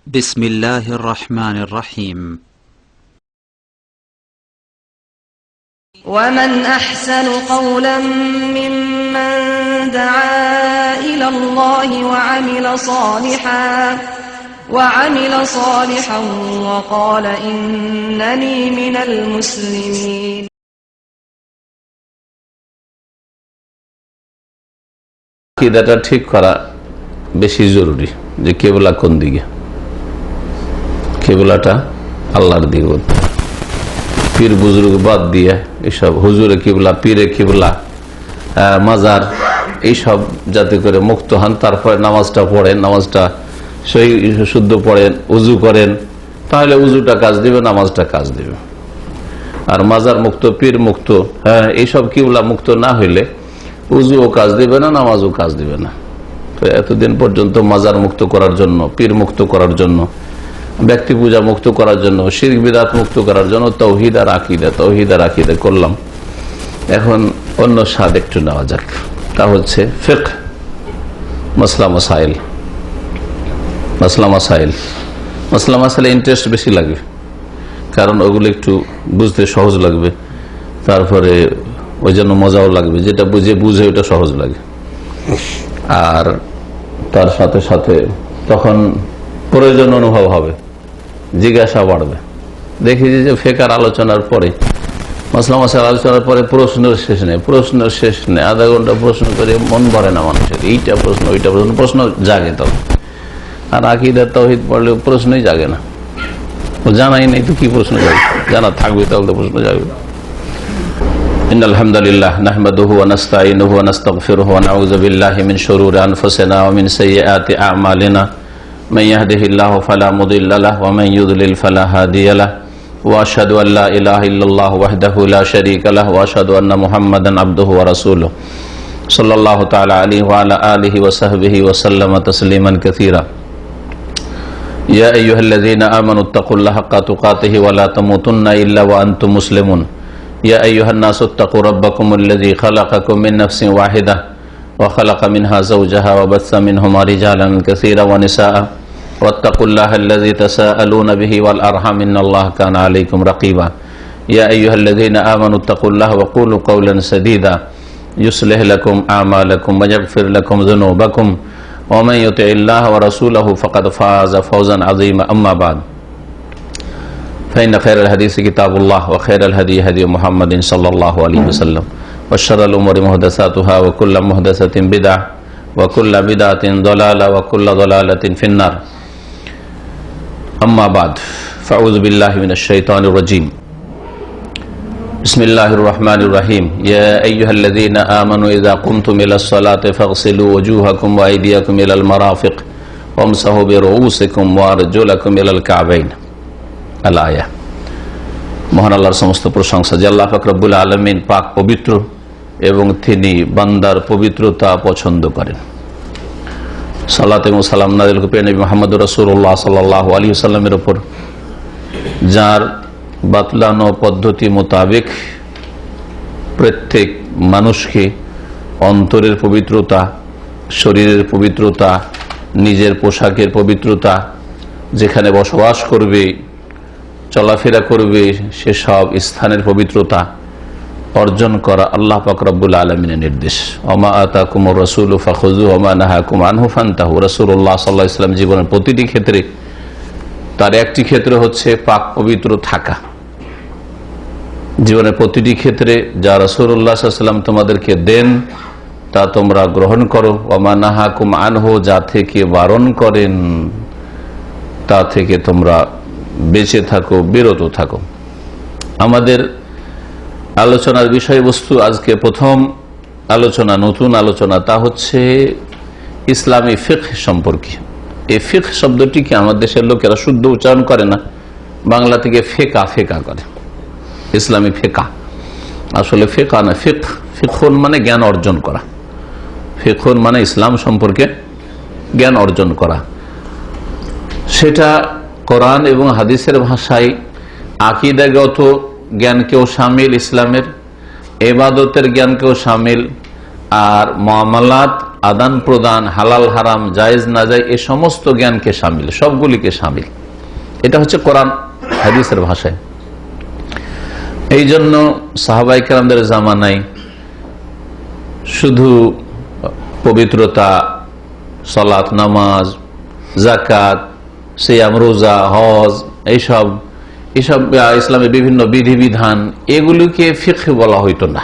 بسم الله الرحمن الرحيم ومن أحسن قولا ممن دعا إلى الله وعمل صالحا وقال إنني من المسلمين আকিদাটা ঠিক করা বেশি জরুরি যে কিবলা কোন দিকে, কিবলাটা আল্লাহর দিকে। পীর বুজুর্গ বাদ দিয়ে এসব হুজুরে কিবলা, পীরে কিবলা, মাজার এইসব যাতে করে মুক্ত হন, তারপরে নামাজটা পড়েন, নামাজটা সহি শুদ্ধ পড়েন, উজু করেন, তাহলে উজুটা কাজ দিবে, নামাজটা কাজ দিবে। আর মাজার মুক্ত, পীর মুক্ত, এইসব কিবলা মুক্ত না হইলে উজুও কাজ দিবে না, নামাজও কাজ দিবে না। তো এতদিন পর্যন্ত মাজার মুক্ত করার জন্য, পীর মুক্ত করার জন্য, ব্যক্তি পূজা মুক্ত করার জন্য, শিরক বিদআত মুক্ত করার জন্য তাওহীদ আর আকীদা করলাম। এখন অন্য স্বাদ একটু নেওয়া যাক, তা হচ্ছে ফিকহ, মাসলা মাসাইল ইন্টারেস্ট বেশি লাগবে, কারণ ওগুলো একটু বুঝতে সহজ লাগবে, তারপরে ওই জন্য মজাও লাগবে, যেটা বুঝে ওটা সহজ লাগে। আর তার সাথে সাথে তখন প্রয়োজন অনুভব হবে, জিজ্ঞাসা বাড়বে। দেখি যে ফেকার আলোচনার পরে, মাসলা মাসাইল আলোচনার পরে প্রশ্নের শেষ নেই, আধা ঘন্টা প্রশ্ন করে মন ভরে না মানুষের, এইটা প্রশ্ন ওইটা প্রশ্ন জাগে তখন। আর আকীদা তাওহীদ পড়লে প্রশ্নই জাগে না, জানাই নেই তো কি প্রশ্ন জাগে, জানা থাকবে তাহলে তো প্রশ্ন জাগবে। ইন্নাল হামদুলিল্লাহ নাহমাদুহু ওয়া নাস্তাঈনুহু ওয়া নাস্তাগফিরুহু ওয়া নাউযু বিল্লাহি মিন শুরুরি আনফুসিনা ওয়া মিন সাইয়্যাতি আ'মালিনা মান ইয়াহদিহিল্লাহু ফালা মুদিল্লা লাহু ওয়া মান ইউদ্লিল ফালা হাদিয়া লাহু ওয়া আশহাদু আল লা ইলাহা ইল্লাল্লাহু ওয়াহদাহু লা শারীকা লাহু ওয়া আশহাদু আন্না মুহাম্মাদান আবদুহু ওয়া রাসূলুহু সাল্লাল্লাহু তাআলা আলাইহি ওয়া আলা আলিহি ওয়া সাহবিহি ওয়া সাল্লামা তাসলিমান কাসীরা। ইয়া আইয়ুহাল্লাযীনা আমানুত্তাকুল্লাহা হাক্কা তুকাতিহি ওয়া লা তামুতুন্না ইল্লা ওয়া আনতুম মুসলিমুন। يا أيها الناس اتقوا ربكم الذي خلقكم من نفس واحدة وخلق منها زوجها وبث منهما رجالا كثيرا ونساء واتقوا الله الذي تساءلون به والأرحام إن الله كان عليكم رقيبا يا أيها الذين آمنوا اتقوا الله وقولوا قولا سديدا يصلح لكم أعمالكم ويغفر لكم ذنوبكم ومن يطع الله ورسوله فقد فاز فوزا عظيما أما بعد فإن خير الحديث كتاب الله وخير الهدي هدي محمد صلى الله عليه وسلم وشر الأمور محدثاتها وكل محدثة بدعة وكل بدعة ضلالة وكل ضلالة في النار أما بعد فأعوذ بالله من الشيطان الرجيم بسم الله الرحمن الرحيم يا أيها الذين آمنوا إذا قمتم إلى الصلاة فاغسلوا وجوهكم وأيديكم إلى المرافق وامسحوا برؤوسكم وأرجلكم إلى الكعبين। আল-আয়া। মহান আল্লাহর সমস্ত প্রশংসা যে আল্লাহ পাক রব্বুল আলামিন পাক পবিত্র এবং তিনি বান্দার পবিত্রতা পছন্দ করেন। সালাত এবং সালাম নাযিল করেন নবী মুহাম্মদ রাসূলুল্লাহ সাল্লাল্লাহু আলাইহি ওয়াসাল্লামের উপর, যার বাতলানো পদ্ধতি মোতাবেক প্রত্যেক মানুষকে অন্তরের পবিত্রতা, শরীরের পবিত্রতা, নিজের পোশাকের পবিত্রতা, যেখানে বসবাস করবে, চলাফেরা করবে, সেসব স্থানের পবিত্রতা অর্জন করা আল্লাহ পাক রব্বুল আলামিনের নির্দেশ। ওমা আতাকুমুর রাসূলু ফাখুযুহু ওয়া মা নাহাকুম আনহু ফান্তাহু। রাসূলুল্লাহ সাল্লাল্লাহু আলাইহি ওয়াসাল্লাম জীবনের প্রতিটি ক্ষেত্রে, তার একটি ক্ষেত্র হচ্ছে পাক পবিত্র থাকা। জীবনের প্রতিটি ক্ষেত্রে যা রাসূলুল্লাহ সাল্লাল্লাহু আলাইহি ওয়াসাল্লাম তোমাদেরকে দেন তা তোমরা গ্রহণ করো, ওয়া মা নাহাকুম আনহু, যা থেকে বারণ করেন তা থেকে তোমরা বেঁচে থাকো, বিরত থাকো। আমাদের আলোচনার বিষয়বস্তু আজকে প্রথম আলোচনা, নতুন আলোচনা, তা হচ্ছে ইসলামী ফিকহ সম্পর্কে। এই ফিকহ শব্দটিকে আমার দেশের লোকেরা শুদ্ধ উচ্চারণ করে না, বাংলা থেকে ফেকা করে। ইসলামী ফেকা আসলে ফেকা না, ফিকহুন মানে জ্ঞান অর্জন করা। ফিকহুন মানে ইসলাম সম্পর্কে জ্ঞান অর্জন করা। সেটা কোরআন এবং হাদিসের ভাষায় আকীদাগত জ্ঞানকেও শামিল, ইসলামের ইবাদতের জ্ঞানকেও শামিল, আর মুআমালাত আদান প্রদান, হালাল হারাম, জায়েজ না যায়, এ সমস্ত জ্ঞানকে শামিল, সবগুলিকে শামিল। এটা হচ্ছে কোরআন হাদিসের ভাষায়। এই জন্য সাহাবায়ে কেরামদের জামানায় শুধু পবিত্রতা, সালাত, নামাজ, যাকাত, সিয়াম, রোজা, হজ, এইসব ইসলামের বিভিন্ন বিধিবিধান, এগুলিকে ফিকহ বলা হইতো না।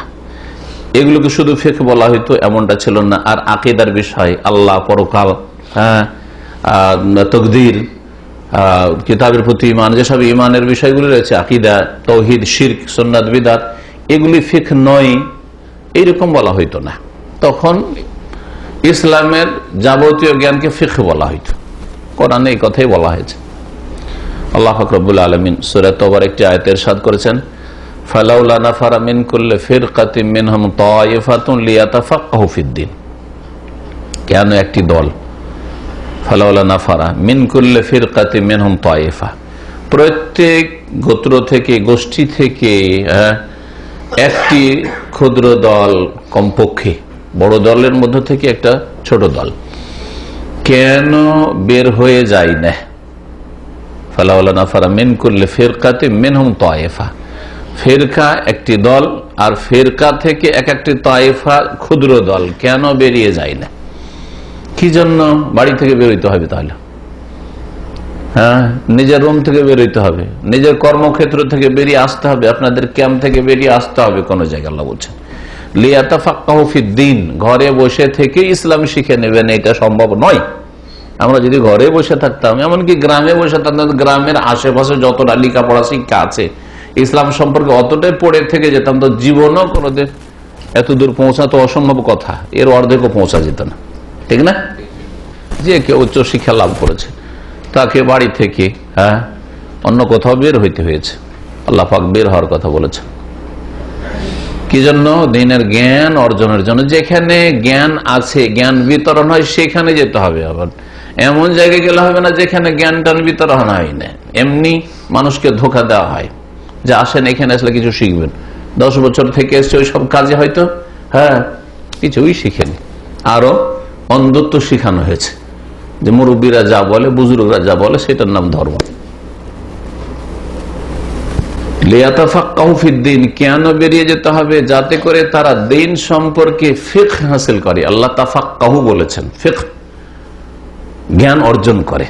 এগুলোকে শুধু ফিকহ বলা হইতো এমনটা ছিল না। আর আকীদার বিষয়, আল্লাহ, পরকাল, তাকদীর, কিতাবের প্রতি ঈমান, যেসব ঈমানের বিষয়গুলি রয়েছে, আকীদা, তাওহীদ, শিরক, সুন্নাত, বিদআত, এগুলি ফিকহ নয়, এইরকম বলা হইতো না। তখন ইসলামের যাবতীয় জ্ঞানকে ফিকহ বলা হইতো। কোরআনে এই কথাই বলা হয়েছে। আল্লাহ পাক রব্বুল আলামিন সূরা তাওবার একটি আয়াতে ইরশাদ করেছেন, ফালাউলা নাফারা মিন কুল্লি ফিরকাতিন মিনহুম তায়িফাতুন লিয়াতাফাক্কাহু ফিদ্দীন। কেন একটি দল, ফালাউলা নাফারা মিন কুল্লি ফিরকাতিন মিনহুম তায়িফা, প্রত্যেক গোত্র থেকে, গোষ্ঠী থেকে একটি ক্ষুদ্র দল, কমপক্ষে বড় দলের মধ্য থেকে একটা ছোট দল কেন বের হয়ে যায় না? ফালাউলা নাফারা মিন কুল্লি ফিরকাতিন মিনহুম তায়িফা, ফিরকা একটি দল, আর ফিরকা থেকে এক একটি তায়েফা ক্ষুদ্র দল কেন বেরিয়ে যায় না? কি জন্য বাড়ি থেকে বেরোইতে হবে? তাহলে নিজের রুম থেকে বেরোইতে হবে, নিজের কর্মক্ষেত্র থেকে বেরিয়ে আসতে হবে, আপনাদের ক্যাম্প থেকে বেরিয়ে আসতে হবে কোন জায়গায়। আল্লাহ বলছেন লিয়াতাফাক্কাহু ফিদ্দীন, ঘরে বসে থেকে ইসলাম শিখে নেবেন, এটা সম্ভব নয়। আমরা যদি ঘরে বসে থাকতাম, এমনকি গ্রামে বসে থাকতাম, গ্রামের আশেপাশে যতটা লেখাপড়া শিক্ষা আছে ইসলাম সম্পর্কে অতটাই পড়ে থেকে যেতাম, তো জীবনও কোনোদিন এত দূর পৌঁছা তো অসম্ভব কথা, এর অর্ধেকও পৌঁছা যেত না, ঠিক না? যে কেউ উচ্চ শিক্ষা লাভ করেছে তাকে বাড়ি থেকে অন্য কোথাও বের হইতে হয়েছে। আল্লাহ পাক বের হওয়ার কথা বলেছেন কি জন্য? দ্বীনের জ্ঞান অর্জনের জন্য। যেখানে জ্ঞান আছে, জ্ঞান বিতরণ হয়, সেখানে যেতে হবে। আবার এমন জায়গায় গেলে হবে না যেখানে জ্ঞান টান বিতরণ হয় না। এমনি মানুষকে ধোঁকা দেওয়া হয় যে আসেন এখানে আসলে কিছু শিখবেন, 10 বছর থেকে এসছে ওই সব কাজে হয়তো কিছুই শিখেনি, আরো অন্ধত্ব শিখানো হয়েছে যে মুরব্বীরা যা বলে, বুজুর্গরা যা বলে সেটার নাম ধর্ম। লিয়াতাফাক্কাহু ফিদ্দীন, কেন বেরিয়ে যেতে হবে? যাতে করে তারা দ্বীন সম্পর্কে ফিকহ হাসিল করে। আল্লাহ তাফাক্কাহু বলেছেন, ফিকহ জ্ঞান অর্জন করে।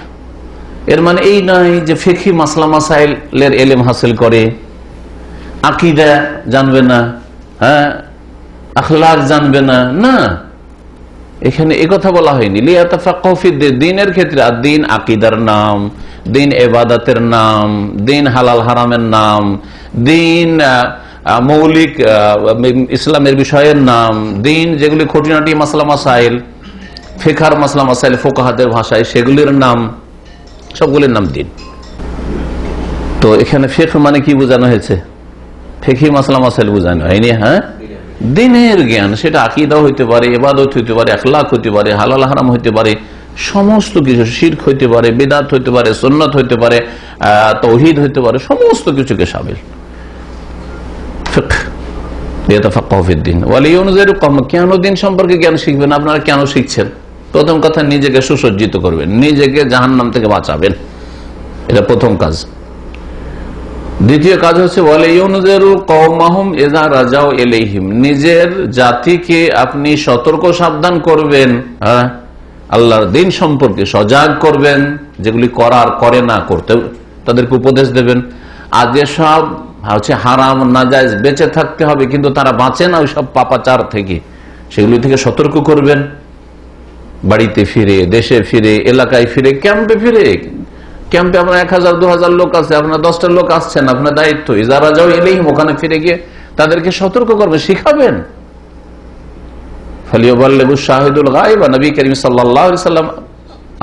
এর মানে এই নয় যে ফিকহি মাসলা মাসাইলের ইলম হাসিল করে, আকীদা জানবে না, আখলাক জানবে না, না, এখানে একথা বলা হয়নি। লিয়াতাফাক্কাহু ফিদ্দীন, দ্বীনের ক্ষেত্রে। আর দ্বীন আকীদার নাম, দ্বীন ইবাদতের নাম, দ্বীন হালাল হারামের নাম, দ্বীন মৌলিক ইসলামের বিষয়ের নাম, দ্বীন যেগুলি খুঁটিনাটি মাসলা মাসাইল, ফিকহার মাসলা মাসাইল ফুকাহাদের ভাষায়, সেগুলির নাম, সবগুলির নাম দ্বীন। তো এখানে ফিকহ মানে কি বোঝানো হয়েছে? ফিকহি মাসলা মাসাইল বোঝানো হয়নি। দ্বীনের জ্ঞান, সেটা আকীদা হইতে পারে, ইবাদত হইতে পারে, আখলাক হইতে পারে, হালাল হারাম হইতে পারে, সমস্ত কিছু, শিরক হইতে পারে, বিদআত হইতে পারে, সুন্নাত হইতে পারে, তাওহীদ হইতে পারে, সমস্ত কিছুকে শামিল ফিকহ। লিয়াতাফাক্কাহু ফিদ্দীন ওয়া লিয়ুনযিরু কওমান, কেন দ্বীন সম্পর্কে জ্ঞান শিখবেন? আপনারা কেন শিখছেন? প্রথম কথা, নিজেকে সুসজ্জিত করবেন, নিজেকে জাহান্নাম থেকে বাঁচাবেন, এটা প্রথম কাজ। দ্বিতীয় কাজ হচ্ছে ওয়ালিয়ুনযিরু কওমাহুম ইযা রাজাউ ইলাইহিম, নিজের জাতিকে আপনি সতর্ক সাবধান করবেন, আল্লাহর দ্বীন সম্পর্কে সজাগ করবেন, যেগুলি করার করে না করতে তাদেরকে উপদেশ দেবেন। আর যেসব হচ্ছে হারাম নাজায়েজ বেঁচে থাকতে হবে কিন্তু তারা বাঁচে না ওই সব পাপাচার থেকে, সেগুলি থেকে সতর্ক করবেন। বাড়িতে ফিরে, দেশে ফিরে, এলাকায় ফিরে, ক্যাম্পে ফিরে, ক্যাম্পে আপনার 1000-2000 লোক আছে, আপনার 10টা লোক আসছেন, আপনার দায়িত্ব যারা যাও এলেই ওখানে ফিরে গিয়ে তাদেরকে সতর্ক করবেন, শিখাবেন। ফালিয়াবাল্লিগু শাহিদুল গায়ব, নবী করিম সাল্লাল্লাহু আলাইহি সাল্লাম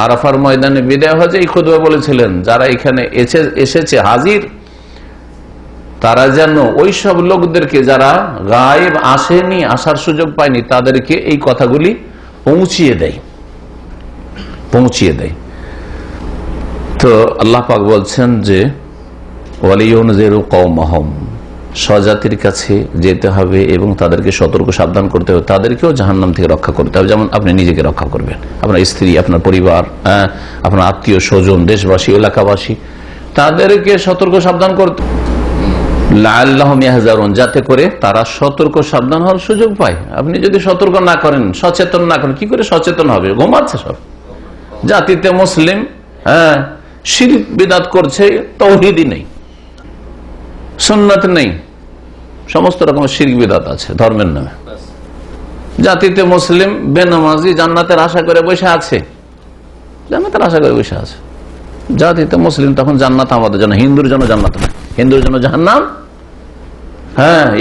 আরাফার ময়দানে বিদায় হজে এই খুতবা বলেছিলেন, যারা এখানে এসেছে হাজির, তারা যেন ওই সব লোকদেরকে যারা গায়েব আসেনি, আসার সুযোগ পায়নি, তাদেরকে এই কথাগুলি পৌঁছিয়ে দেয়। তো আল্লাহ পাক বলছেন যে ওয়ালিয়ুনযিরু কওমাহুম, স্বজাতির কাছে যেতে হবে এবং তাদেরকে সতর্ক সাবধান করতে হবে, তাদেরকেও জাহান্নাম থেকে রক্ষা করতে হবে। যেমন আপনি নিজেকে রক্ষা করবেন, আপনার স্ত্রী, আপনার পরিবার, আপনার আত্মীয় স্বজন, দেশবাসী, এলাকাবাসী, তাদেরকে সতর্ক সাবধান করতে, লাআল্লাহুম ইয়াহযারুন, যাতে করে তারা সতর্ক সাবধান হওয়ার সুযোগ পায়। আপনি যদি সতর্ক না করেন, সচেতন না করেন, কি করে সচেতন হবে? ঘুমাচ্ছে সব। জাতিতে মুসলিম, শিরক বিদআত করছে, তাওহীদই নেই, সুন্নাত নেই, সমস্ত রকমের শিরক বিদআত আছে ধর্মের নামে। জাতিতে মুসলিম বেনামাজি জান্নাতের আশা করে বসে আছে, জান্নাতের আশা করে বসে আছে। জাতিতে মুসলিম তখন জান্নাত আমাদের জন্য, হিন্দুর জন্য জান্নাত না, হিন্দুর জন্য জাহান্নাম,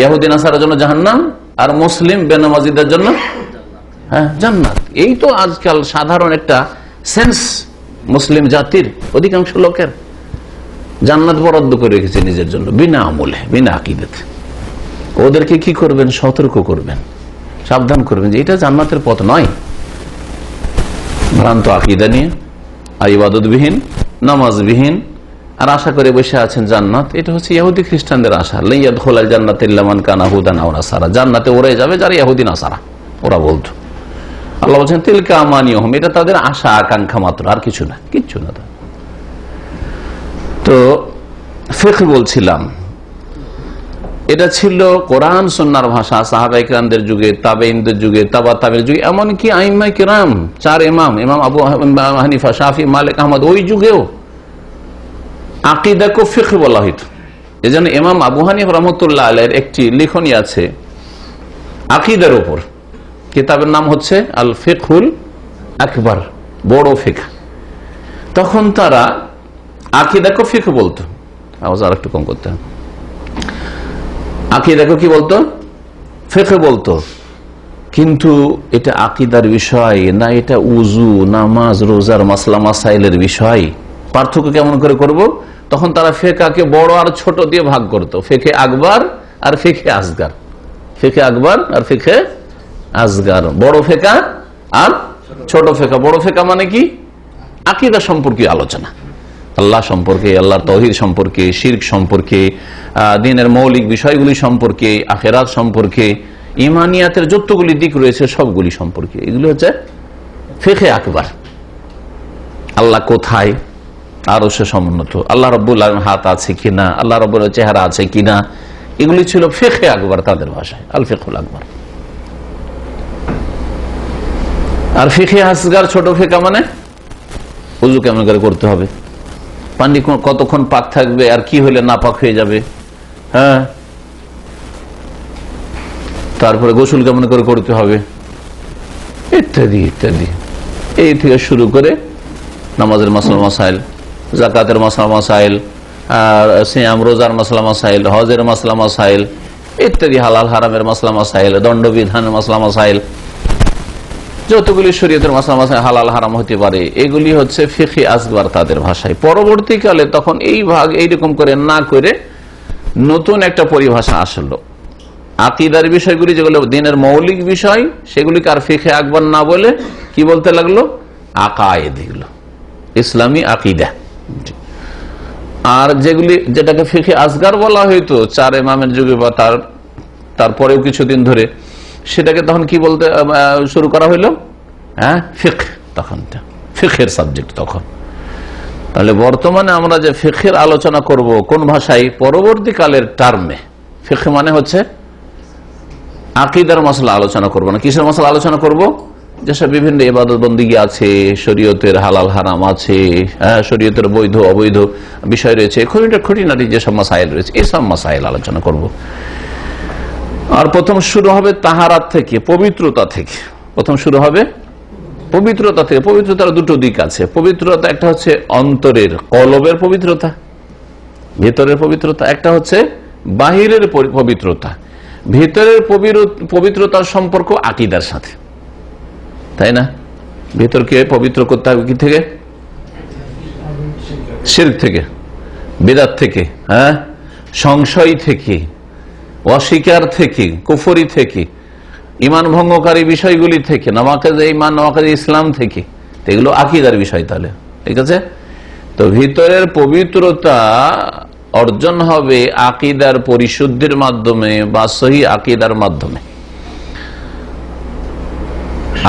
ইহুদি নাসারার জন্য জাহান্নাম, আর মুসলিম বেনামাজিদের জন্য জান্নাত। এই তো আজকাল সাধারণ একটা সেন্স মুসলিম জাতির অধিকাংশ লোকের। জান্নাত বরাদ্দ করে রেখেছে নিজের জন্য, বিনা আমলে, বিনা আকীদাতে। ওদেরকে কি করবেন? সতর্ক করবেন, সাবধান করবেন যে এটা জান্নাতের পথ নয়। ভ্রান্ত আকীদা নিয়ে, ইবাদতবিহীন, নামাজবিহীন, আর আশা করে বসে আছেন জান্নাত। এটা হচ্ছে ইহুদি খ্রিস্টানদের আশা। লা ইয়াদখুলুল জান্নাতা ইল্লা মান কানা হুদান আও নাসারা, জান্নাতে ওরাই যাবে যারা ইহুদি নাসারা। ওরা বলতো, আল্লাহ বলছেন তিলকা আমানিয়ুহুম, এটা তাদের আশা আকাঙ্ক্ষা মাত্র, আর কিছু না, কিচ্ছু না। তো ফিকহ বলছিলাম, এটা ছিল কোরআন সুন্নাহর ভাষা। সাহাবায়ে কেরামদের যুগে, তাবেঈনদের যুগে, তাবা তাবেঈনের যুগে, এমনকি আইম্মায়ে কেরাম, চার ইমাম, ইমাম আবু হানিফা, শাফি, মালিক, আহমদ, ওই যুগেও আকীদাকে ফিকহ বলা হইতো। এজন্য ইমাম আবু হানিফা রাহমাতুল্লাহ আলাইহির একটি লেখনী আছে আকীদার উপর, কিতাবের নাম হচ্ছে আল ফিকহুল আকবার, বড় ফিকহ। তখন তারা আকীদাকে ফিকহ বলতো। আওয়াজ আর একটু কম করতে হবে। আকীদাকে কি বলতো? ফিকহ বলতো। কিন্তু এটা আকীদার বিষয় না, এটা উযু, নামাজ, রোজার মাসলা মাসাইলের বিষয়। পার্থক্য কেমন করে করব? তখন তারা ফিকহকে বড় আর ছোট দিয়ে ভাগ করতো, ফিকহে আকবার আর ফিকহে আসগার। ফিকহে আকবার আর ফিকহে আসগার, বড় ফিকহ আর ছোট ফিকহ। বড় ফিকহ মানে কি? আকীদা সম্পর্কে আলোচনা, আল্লাহ সম্পর্কে, আল্লাহর তাওহীদ সম্পর্কে, শিরক সম্পর্কে, দ্বীনের মৌলিক বিষয়গুলি সম্পর্কে, আখিরাত সম্পর্কে, ঈমানিয়াতের যতগুলি দিক রয়েছে সবগুলি সম্পর্কে। এগুলি হচ্ছে ফিকহে আকবার। আল্লাহ কোথায়? আরশে সমুন্নত। আল্লাহ রাব্বুল আলামিন হাত আছে কিনা, আল্লাহ রাব্বুল চেহারা আছে কিনা, এগুলি ছিল ফিকহে আকবার তাদের ভাষায়, আল ফিকহুল আকবার। আর ফিকহে আসগার, ছোট ফিকহ মানে ওযু কেমন করে করতে হবে, পানি কতক্ষণ পাক থাকবে, আর কি হলে নাপাক হয়ে যাবে, তারপরে গোসল কেমন করে করতে হবে, ইত্যাদি ইত্যাদি। এই থেকে শুরু করে নামাজের মাসলা মাসাইল, যাকাতের মাসলা মাসাইল, আর সিয়াম রোজার মাসলা মাসাইল, হজের মাসলা মাসাইল ইত্যাদি, হালাল হারামের মাসলা মাসাইল, দণ্ডবিধানের মাসলা মাসাইল, যতগুলি শরীয়তের মাসলা মাসাইল হালাল হারাম হতে পারে, এগুলি হচ্ছে ফিকহে আসগার তাদের ভাষায়। পরবর্তীকালে তখন এই ভাগ এইরকম করে না করে নতুন একটা পরিভাষা আসলো। আকীদার বিষয়গুলি, যেগুলো দ্বীনের মৌলিক বিষয়, সেগুলিকে আর ফিকহে আকবার না বলে কি বলতে লাগলো? আকায়েদ, এগুলো ইসলামী আকীদা। আর যেগুলি, যেটাকে ফিকহে আসগার বলা হইতো চার ইমামের যুগে বা তারপরেও কিছুদিন ধরে, সেটাকে তখন কি বলতে শুরু করা হইলো? ফিকহ। তখন ফিকহের সাবজেক্ট তখন। তাহলে বর্তমানে আমরা যে ফিকহের আলোচনা করব কোন ভাষায়? পরবর্তীকালের টার্মে। ফিকহ মানে হচ্ছে আকীদার মাসলা আলোচনা করব না। কিসের মাসলা আলোচনা করব? যেসব বিভিন্ন ইবাদত বন্দেগী আছে, শরীয়তের হালাল হারাম আছে, শরীয়তের বৈধ অবৈধ বিষয় রয়েছে, খুঁটিনাটি যেসব মাসাইল রয়েছে, এইসব মাসাইল আলোচনা করব। আর প্রথম শুরু হবে তাহারাত থেকে, পবিত্রতা থেকে। প্রথম শুরু হবে পবিত্রতা থেকে। পবিত্রতার দুটো দিক আছে। পবিত্রতা একটা হচ্ছে অন্তরের, কলবের পবিত্রতা, ভেতরের পবিত্রতা। একটা হচ্ছে বাহিরের পবিত্রতা। ভেতরের পবিত্রতার সম্পর্ক আকীদার সাথে, তাই না? ভেতরকে পবিত্র করতে হবে কি থেকে? শিরক থেকে, বিদআত থেকে, সংশয় থেকে, অস্বীকার থেকে, কুফরি থেকে, ঈমান ভঙ্গকারী বিষয়গুলি থেকে, নওয়াকিজে ঈমান, নওয়াকিজে ইসলাম থেকে। এগুলো আকীদার বিষয়। তাহলে ঠিক আছে। তো ভিতরের পবিত্রতা অর্জন হবে আকীদার পরিশুদ্ধির মাধ্যমে বা সহি আকীদার মাধ্যমে।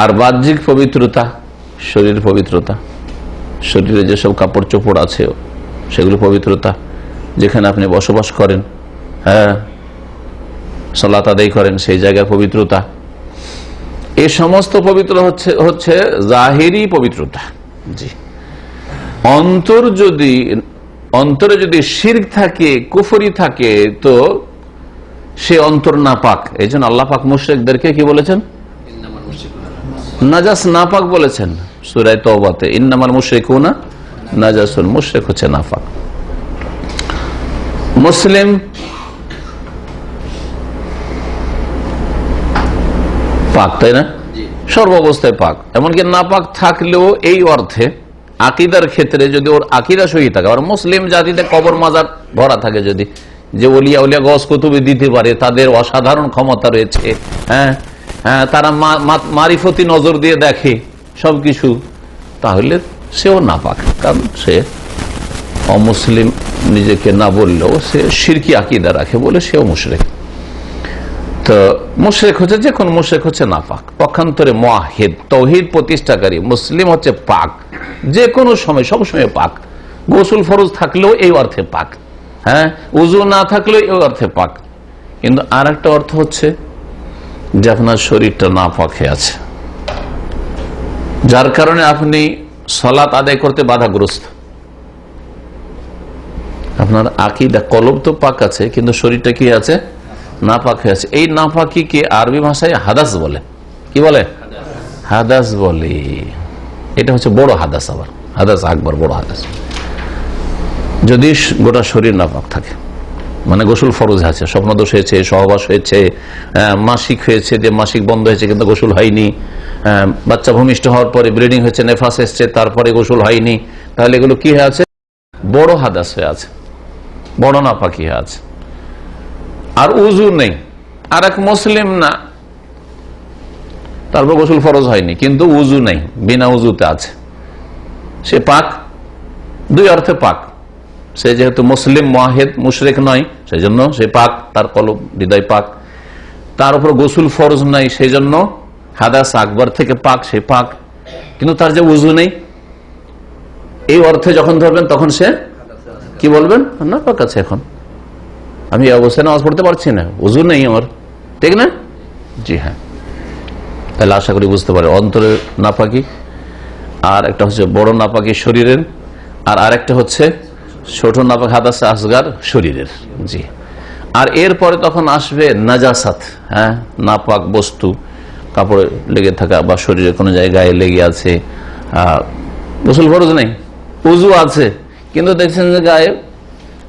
আর বাহ্যিক পবিত্রতা, শরীর পবিত্রতা, শরীরে যেসব কাপড় চোপড় আছে সেগুলো পবিত্রতা, যেখানে আপনি বসবাস করেন, হ্যাঁ, সালাত আদায় করেন, সেই জায়গায় পবিত্রতা, এই সমস্ত পবিত্র হচ্ছে জাহিরি পবিত্রতা। জি, অন্তরে যদি শিরক থাকে, কুফরি থাকে, তো সে অন্তর নাপাক। এই জন্য আল্লাহ পাক মুশরিকদেরকে কি বলেছেন? নাজাস, নাপাক বলেছেন সূরা তাওবাতে, ইন্নামাল মুশরিকুনা নাজাসুন। মুশরিক হচ্ছে নাপাক। মুসলিম পাক, তাই না? সর্বাবস্থায় পাক। এমনকি নাপাক থাকলেও এই অর্থে আকীদার ক্ষেত্রে যদি ওর আকীদা সহি থাকে, আর মুসলিম জাতিতে কবর মাজার ভরা থাকে, যদি যে ওলিয়া উলিয়া গস কুতুবে দিতে পারে, তাদের অসাধারণ ক্ষমতা রয়েছে, হ্যাঁ হ্যাঁ, তারা মারিফতি নজর দিয়ে দেখে সবকিছু, তাহলে সেও নাপাক। কারণ সে অমুসলিম নিজেকে না বললেও সে শিরকি আকীদা রাখে বলে সেও মুশরিক। তো মুশরিক হচ্ছে, যে কোন মুশরিক হচ্ছে নাপাক। পক্ষান্তরে মুআহিদ, তাওহীদ প্রতিষ্ঠাকারী মুসলিম হচ্ছে পাক, যে কোনো সময়, সবসময় পাক। গোসল ফরজ থাকলেও এই অর্থে পাক, হ্যাঁ, উযু না থাকলেও এই অর্থে পাক। কিন্তু আর একটা অর্থ হচ্ছে যে আপনার শরীরটা নাপাক হয়ে আছে, যার কারণে আপনি সালাত আদায় করতে বাধাগ্রস্ত। আপনার আকীদা, কলব তো পাক আছে, কিন্তু শরীরটা কি আছে? নাপাক হয়ে আছে। এই নাপাকিকে আরবি ভাষায় হাদাস বলে। কি বলে? হাদাস বলে। এটা হচ্ছে বড় হাদাস, আবার হাদাস আকবার, বড় হাদাস। যদি গোটা শরীর নাপাক থাকে, মানে গোসল ফরজ আছে, স্বপ্নদোষ হয়েছে, সহবাস হয়েছে, মাসিক হয়েছে, যে মাসিক বন্ধ হয়েছে কিন্তু গোসল হয়নি, বাচ্চা ভূমিষ্ঠ হওয়ার পরে ব্লিডিং হয়েছে, নেফাস এসছে, তারপরে গোসল হয়নি, তাহলে এগুলো কি হয়ে আছে? বড় হাদাস হয়ে আছে, বড় নাপাকি হয়ে আছে। আর উযু নেই, আর এক মুসলিম না, তারপর গোসল ফরজ হয়নি, কিন্তু উযু নেই, বিনা উযুতে আছে, সে পাক। দুই অর্থে পাক। সে যেহেতু মুসলিম, মুআহিদ, মুশরিক নয়, সেই জন্য সে পাক, তার কলব হৃদয় পাক। তার উপর গোসল ফরজ নাই, সেই জন্য হাদাস আকবার থেকে পাক, সে পাক। কিন্তু তার যে উযু নেই, এই অর্থে যখন ধরবেন তখন সে কি বলবেন? না, পাক আছে, এখন আমি এই অবস্থায় নামাজ পড়তে পারছি না, উযু নেই আমার, ঠিক না? জি হ্যাঁ। তাহলে আশা করি বুঝতে পারে অন্তরের নাপাকি, আর একটা হচ্ছে বড় নাপাকি শরীরের, আর আরেকটা হচ্ছে ছোট নাপাক হাদাস আসগার শরীরের। জি। আর এরপরে তখন আসবে নাজাসাত, হ্যাঁ, নাপাক বস্তু, কাপড়ে লেগে থাকা বা শরীরে কোনো জায়গায় লেগে আছে, গোসল ফরজ নেই, উযু আছে, কিন্তু দেখছেন যে গায়ে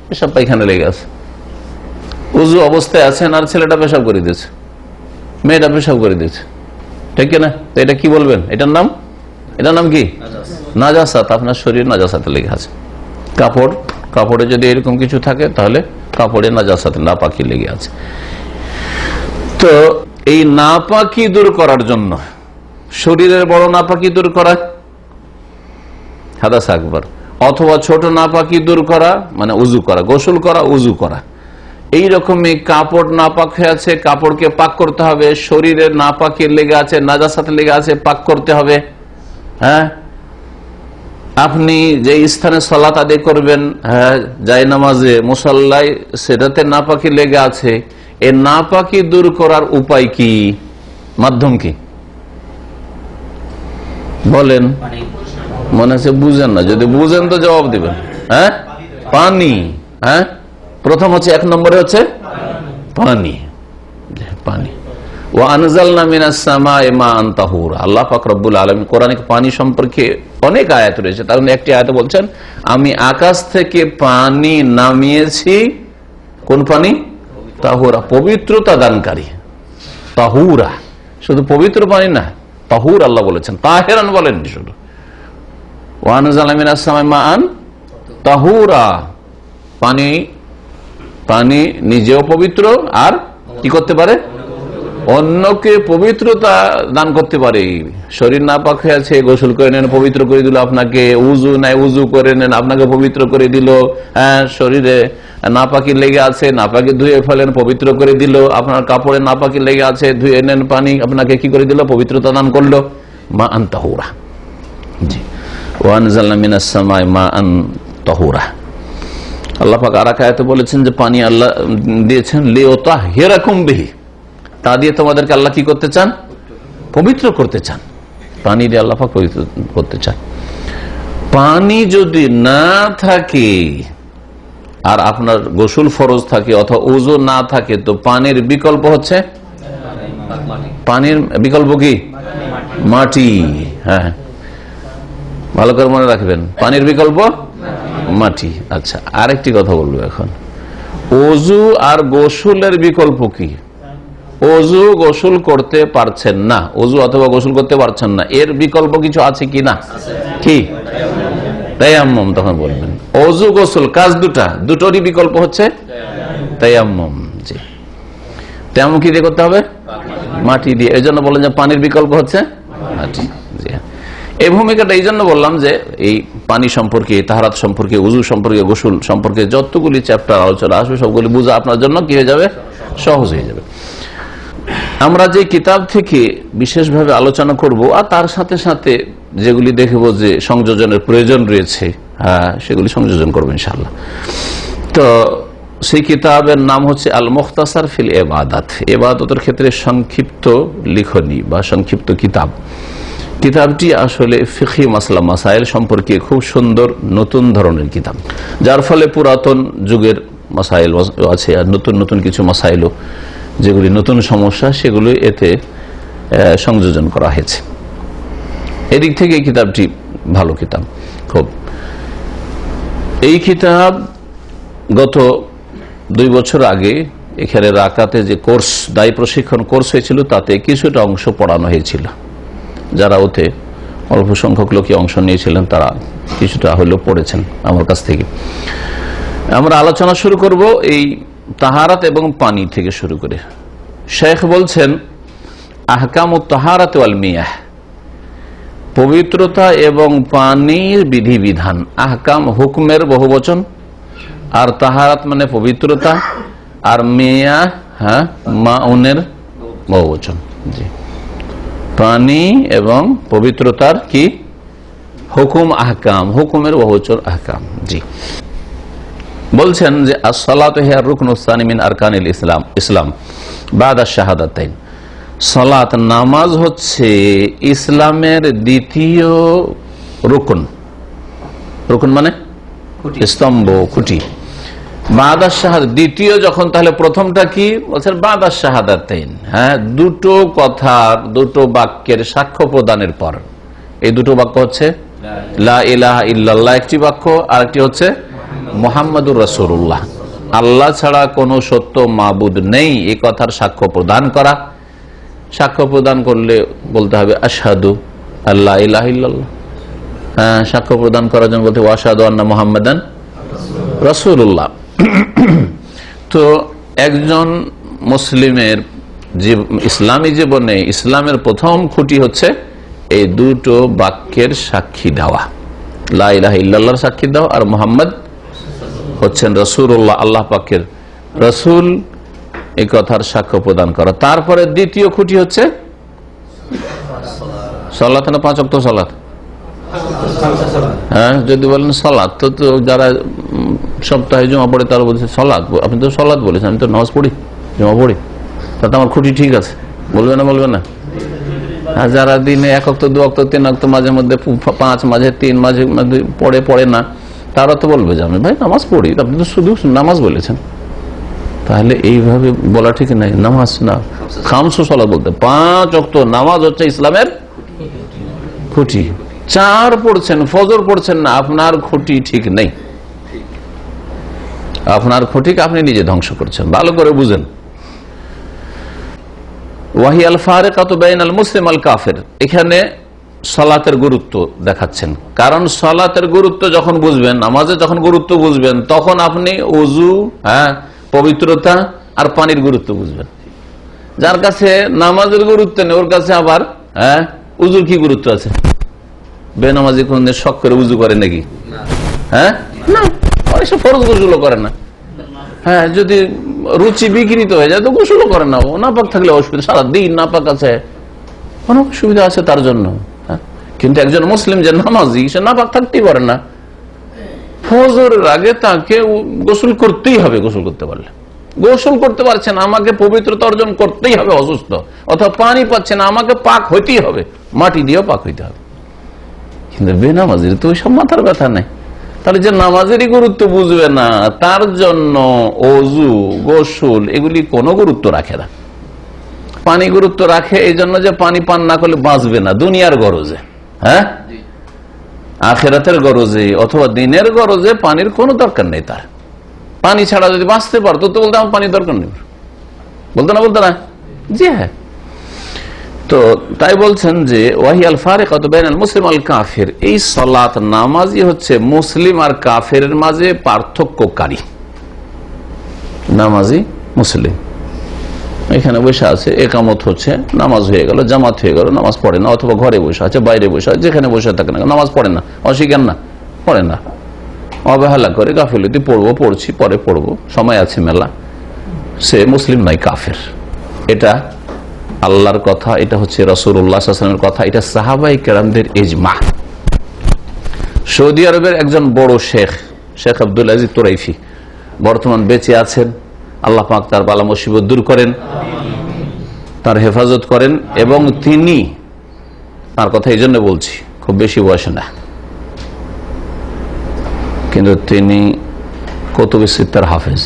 পেশাব পায়খানা লেগে আছে, উযু অবস্থায় আছেন, আর ছেলেটা পেশাব করে দিয়েছে, মেয়েটা পেশাব করে দিয়েছে, ঠিক না? তো এটা কি বলবেন? এটার নাম কি? নাজাসাত। আপনার শরীর নাজাসাতে লেগে আছে। কাপড়ে যদি এরকম কিছু থাকে, তাহলে কাপড়ে নাজাসাতে, নাপাকি লেগে আছে। তো এই নাপাকি দূর করার জন্য, শরীরের বড় নাপাকি দূর করা হাদাস আকবার, অথবা ছোট নাপাকি দূর করা মানে উযু করা, গোসল করা, উযু করা। এই রকমই কাপড় নাপাক হয়ে আছে, কাপড়কে পাক করতে হবে। শরীরের নাপাকি লেগে আছে, নাজাসাতে লেগে আছে, পাক করতে হবে। হ্যাঁ, আপনি যে স্থানে সালাত আদায় করবেন, হ্যাঁ, জায়নামাজে, মুসাল্লায়, সেটাতে নাপাকি লেগে আছে, এই নাপাকি দূর করার উপায় কি, মাধ্যম কি বলেন? মনে হচ্ছে বুঝেন না, যদি বুঝেন তো জবাব দিবেন। হ্যাঁ, পানি। হ্যাঁ, প্রথম হচ্ছে, এক নম্বরে হচ্ছে পানি। পানি। আল্লাহ পাক রব্বুল আলামিন কোরআনে পানি সম্পর্কে অনেক আয়াত রয়েছে, তার একটি আয়াতে বলছেন, আমি আকাশ থেকে পানি নামিয়েছি। কোন পানি? তাহুরা, পবিত্রতা দানকারী। তাহুরা, শুধু পবিত্র পানি না, তাহুর আল্লাহ বলেছেন, তাহেরান বলেননি শুধু। ওয়ানজালা মিনাস সামাই মাআন তাহুরা, পানি নিজেও পবিত্র, আর কি করতে পারে? অন্যকে পবিত্রতা দান করতে পারে। শরীর নাপাক হয়ে আছে, গোসল করে নেন, পবিত্র করে দিল আপনাকে। উজু নাই, উজু করে নেন, আপনাকে পবিত্র করে দিল। শরীরে নাপাকি লেগে আছে, নাপাকি ধুয়ে ফেলেন, পবিত্র করে দিল। আপনার কাপড়ে নাপাকি লেগে আছে, ধুয়ে নেন, পানি আপনাকে কি করে দিল? পবিত্রতা দান করলো। মা আন তাহুরা, জি, ওয়া আনজালনা মিনাস সামাই মা আন তাহুরা। আল্লাহ পাক আর এক আয়াতে বলেছেন যে পানি আল্লাহ দিয়েছেন লিউতাহিরাকুম বিহি, তা দিয়ে তোমাদেরকে আল্লাহ কি করতে চান? পবিত্র করতে চান। পানি দিয়ে আল্লাহ পাক পবিত্র করতে চান। পানি যদি না থাকে আর আপনার গোসল ফরজ থাকে অথবা ওযু না থাকে, তো পানির বিকল্প হচ্ছে, পানির বিকল্প কি? মাটি। হ্যাঁ, ভালো করে মনে রাখবেন, পানির বিকল্প মাটি। আচ্ছা, আরেকটি কথা বলবো এখন, ওযু আর গোসলের বিকল্প কি? ওযু গোসল করতে পারছেন না, ওযু অথবা গোসল করতে পারছেন না, এর বিকল্প কিছু আছে কি না? কি? তায়াম্মুম। তখন বলবেন ওযু গোসল কাজ দুটোরই বিকল্প হচ্ছে তায়াম্মুম। জি, তায়াম্মুম কি দিয়ে করতে হবে? মাটি দিয়ে। এই জন্য বলেন যে পানির বিকল্প হচ্ছে মাটি। জি, এই ভূমিকাটা এই জন্য বললাম যে এই পানি সম্পর্কে, তাহারাত সম্পর্কে, উযু সম্পর্কে, গোসল সম্পর্কে যতগুলি চ্যাপ্টার আলোচনা আসবে সবগুলি বোঝা আপনার জন্য কি হয়ে যাবে? সহজ হয়ে যাবে। আমরা যে কিতাব থেকে বিশেষভাবে আলোচনা করব আর তার সাথে সাথে যেগুলি দেখব যে সংযোজনের প্রয়োজন রয়েছে, সেগুলি সংযোজন করবো ইনশাআল্লাহ। তো সেই কিতাবের নাম হচ্ছে আল মুখতাসার ফিল ইবাদাত, ইবাদতের ক্ষেত্রে সংক্ষিপ্ত লিখনী বা সংক্ষিপ্ত কিতাব। কিতাবটি আসলে ফিকহি মাসলা মাসাইল সম্পর্কে খুব সুন্দর নতুন ধরনের কিতাব, যার ফলে পুরাতন যুগের মাসাইল আছে আর নতুন নতুন কিছু মাসাইলও, যেগুলি নতুন সমস্যা, সেগুলো এতে সংযোজন করা হয়েছে। এদিক থেকে এই কিতাবটি ভালো কিতাব খুব। এই কিতাব গত 2 বছর আগে এখানে রাকাতে যে কোর্স, দায়ী প্রশিক্ষণ কোর্স হয়েছিল, তাতে কিছুটা অংশ পড়ানো হয়েছিল। যারা ওতে অল্প সংখ্যক লোকই অংশ নিয়েছিলেন তারা কিছুটা হলেও পড়েছেন আমার কাছ থেকে। আমরা আলোচনা শুরু করব এই তাহারাত এবং পানি থেকে শুরু করে। শেখ বলছেন আহকামুত তাহারাত ওয়াল মিয়াহ, পবিত্রতা এবং পানির বিধিবিধান। আহকাম হুকমের বহুবচন, আর তাহারাত মানে পবিত্রতা, আর মিয়াহ মাউনের বহুবচন। জি, পানি এবং পবিত্রতার কি হুকুম, আহকাম, হুকুমের বহুবচন আহকাম। জি, বলছেন যে as-সালাতু হিয়া রুকনুস সানি মিন আরকানিল ইসলাম বাদা শাহাদাতাইন। সালাত, নামাজ হচ্ছে ইসলামের দ্বিতীয় রুকন। রুকন মানে স্তম্ভ, খুঁটি। বাদা শাহাদাত দ্বিতীয় যখন, তাহলে প্রথমটা কি বলছেন? বাদা শাহাদাতাইন। হ্যাঁ, দুটো কথার, দুটো বাক্যের সাক্ষ্য প্রদানের পর। এই দুটো বাক্য হচ্ছে লা ইলাহা ইল্লাল্লাহ একটি বাক্য, আর একটি হচ্ছে মুহাম্মাদুর রাসূলুল্লাহ, আল্লাহ ছাড়া কোনো সত্য মাবুদ নেই, এই কথার সাক্ষ্য প্রদান করা। সাক্ষ্য প্রদান করলে বলতে হবে আশহাদু আল্লা ইলাহা ইল্লাল্লাহ। হ্যাঁ, সাক্ষ্য প্রদান করার জন্য বলতে ওয়াশহাদু আন্না মুহাম্মাদান রাসূলুল্লাহ। তো একজন মুসলিমের ইসলামী জীবনে ইসলামের প্রথম খুঁটি হচ্ছে এই দুটো বাক্যের সাক্ষী দেওয়া, লা ইলাহা ইল্লাল্লাহর সাক্ষী দেওয়া, আর মুহাম্মদ হচ্ছেন রাসূলুল্লাহ, আল্লাহ পাকের রাসূল, এই কথার সাক্ষ্য প্রদান করা। তারপরে দ্বিতীয় খুঁটি হচ্ছে সালাত, না 5 ওয়াক্ত সালাত। হ্যাঁ, যদি বলেন সালাত, তো যারা সপ্তাহে জুমা পড়ে তারা বলছে সালাত। আপনি তো সালাত বলেছেন, আমি তো নামাজ পড়ি, জুমা পড়ি, তাতে আমার খুঁটি ঠিক আছে। বলবে না? বলবে না? আর যারা দিনে 1 ওয়াক্ত 2 ওয়াক্ত 3 ওয়াক্ত, মাঝে মধ্যে 5, মাঝে 3, মাঝে মধ্যে পড়ে না, তারা তো বলবে যে আমি ভাই নামাজ পড়ি, আপনি তো শুধু নামাজ বলেছেন। তাহলে এইভাবে বলা ঠিক নাই। নামাজ না, খামসু সালাত বলতে 5 ওয়াক্ত নামাজ হচ্ছে ইসলামের খুঁটি। 4 পড়ছেন, ফজর পড়ছেন না, আপনার খুঁটি ঠিক নেই। আপনার খুঁটিকে আপনি নিজে ধ্বংস করছেন। ভালো করে বুঝেন। ওয়াহি আল ফারিকাতু বাইনাল মুসলিম আল কাফির, এখানে সালাতের গুরুত্ব দেখাচ্ছেন। কারণ সালাতের গুরুত্ব যখন বুঝবেন, নামাজের যখন গুরুত্ব বুঝবেন, তখন আপনি ওযু, পবিত্রতা আর পানির গুরুত্ব বুঝবেন। যার কাছে নামাজের গুরুত্ব নেই ওর কাছে আবার উজুর কি গুরুত্ব আছে? বেনামাজি কোনদিন শখ করে উজু করে নাকি? না, অনেক ফরজ গোসলও করে না। যদি রুচি বিকৃত হয়ে যায় তো গোসলও করে না। ও নাপাক থাকলে অসুবিধা, সারাদিন নাপাক আছে, অনেক সুবিধা আছে তার জন্য। কিন্তু একজন মুসলিম যে নামাজি, সে নাপাক থাকতেই পারে না। ফজরের আগে তাকে গোসল করতেই হবে। গোসল করতে পারলে, গোসল করতে পারছে না, আমাকে পবিত্রতা অর্জন করতেই হবে। অসুস্থ অথবা পানি পাচ্ছে না, আমাকে পাক হইতেই হবে, মাটি দিয়েও পাক হইতে হবে। কিন্তু বেনামাজির তো ওইসব মাথার ব্যথা নাই। তাহলে যে নামাজেরই গুরুত্ব বুঝবে না, তার জন্য অজু, গোসল এগুলি কোনো গুরুত্ব রাখে না। পানি গুরুত্ব রাখে এই জন্য যে পানি পান না করলে বাঁচবে না, দুনিয়ার গরজে, আখেরাতের গরজে অথবা দিনের গরজে পানির কোনো দরকার নেই। তার পানি ছাড়া যদি বাঁচতে পারতো তো বলতে আমার পানির দরকার নেই, বলতো না? জি হ্যাঁ। তো তাই বলছেন যে ওয়াহিয়াল ফারিকাতু বাইনাল মুসলিম আল কাফির, এই সালাত নামাজই হচ্ছে মুসলিম আর কাফেরের মাঝে পার্থক্যকারী। নামাজি মুসলিম এখানে বসে আছে, একামত হচ্ছে, নামাজ হয়ে গেল, জামাত হয়ে গেল, নামাজ পড়ে না, অথবা ঘরে বসে আছে, বাইরে বসে আছে, যেখানে বসে থাকে না, নামাজ পড়ে না, অস্বীকার না, পড়ে না, অবহেলা করে গাফিলতি, পড়ছি পরে পড়বো, সময় আছে মেলা, সে মুসলিম নয়, কাফের। এটা আল্লাহর কথা, এটা হচ্ছে রাসূলুল্লাহ সাল্লাল্লাহু আলাইহি ওয়াসাল্লামের কথা, এটা সাহাবায়ে কেরামদের ইজমা। সৌদি আরবের একজন বড় শেখ আব্দুল আজিজ তুরাইফি বর্তমান বেঁচে আছেন। আল্লাহ পাক তার বালা মুসিবত দূর করেন, তার হেফাজত করেন। এবং তিনি, তার কথা এই জন্য বলছি, খুব বেশি বয়স না, কিন্তু তিনি কুতুবুস সিত্তার হাফেজ,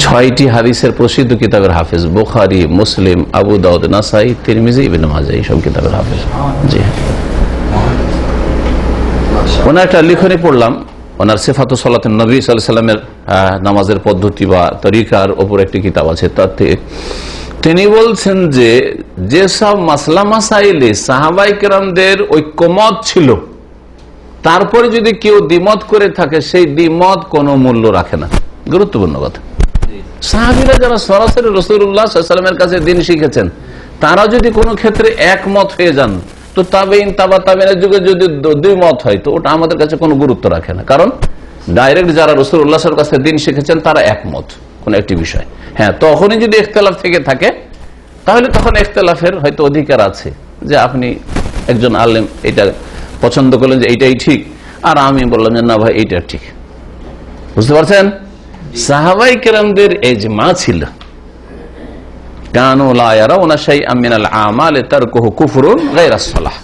6টি হাদিসের প্রসিদ্ধ কিতাবের হাফেজ, বুখারী, মুসলিম, আবু দাউদ, নাসাই, তিরমিজি, ইবনে মাজাহ, এই সব কিতাবের হাফেজ। জি হ্যাঁ, ওনার একটা লিখনী পড়লাম, ওনার সিফাতু সালাতুন নবী সাল্লাল্লাহু আলাইহি ওয়াসাল্লামের নামাজের পদ্ধতি বা তরিকার উপর একটি কিতাব আছে। তাতে তিনি বলছেন যে যেসব মাসলা মাসাইলে সাহাবায়ে কেরামদের ঐক্যমত ছিল, তারপরে যদি কেউ দ্বিমত করে থাকে, সেই দ্বিমত কোনো মূল্য রাখে না। গুরুত্বপূর্ণ কথা। সাহাবীরা যারা সরাসরি রাসূলুল্লাহ সাল্লাল্লাহু আলাইহি ওয়াসাল্লামের কাছে দ্বীন শিখেছেন, তারা যদি কোনো ক্ষেত্রে একমত হয়ে যান, তো তাবেঈন, তাবেঈনের যুগে যদি দুই মত হয়, তো ওটা আমাদের কাছে কোনো গুরুত্ব রাখে না। কারণ ডাইরেক্ট যারা রাসূলুল্লাহ সাল্লাল্লাহু আলাইহি ওয়াসাল্লামের কাছে দ্বীন শিখেছেন, তারা একমত কোন একটি বিষয়। হ্যাঁ, তখনই যদি ইখতিলাফ থেকে থাকে, তাহলে তখন ইখতিলাফের হয়তো অধিকার আছে, যে আপনি একজন আলেম এটা পছন্দ করলেন যে এইটাই ঠিক, আর আমি বললাম যে না ভাই এইটা ঠিক। বুঝতে পারছেন? সাহাবায়ে কেরামদের ইজমা ছিল, কানু লা ইয়ারাউনা শাইআম মিনাল আমালি তারকুহু কুফরুন গায়রাস সালাহ।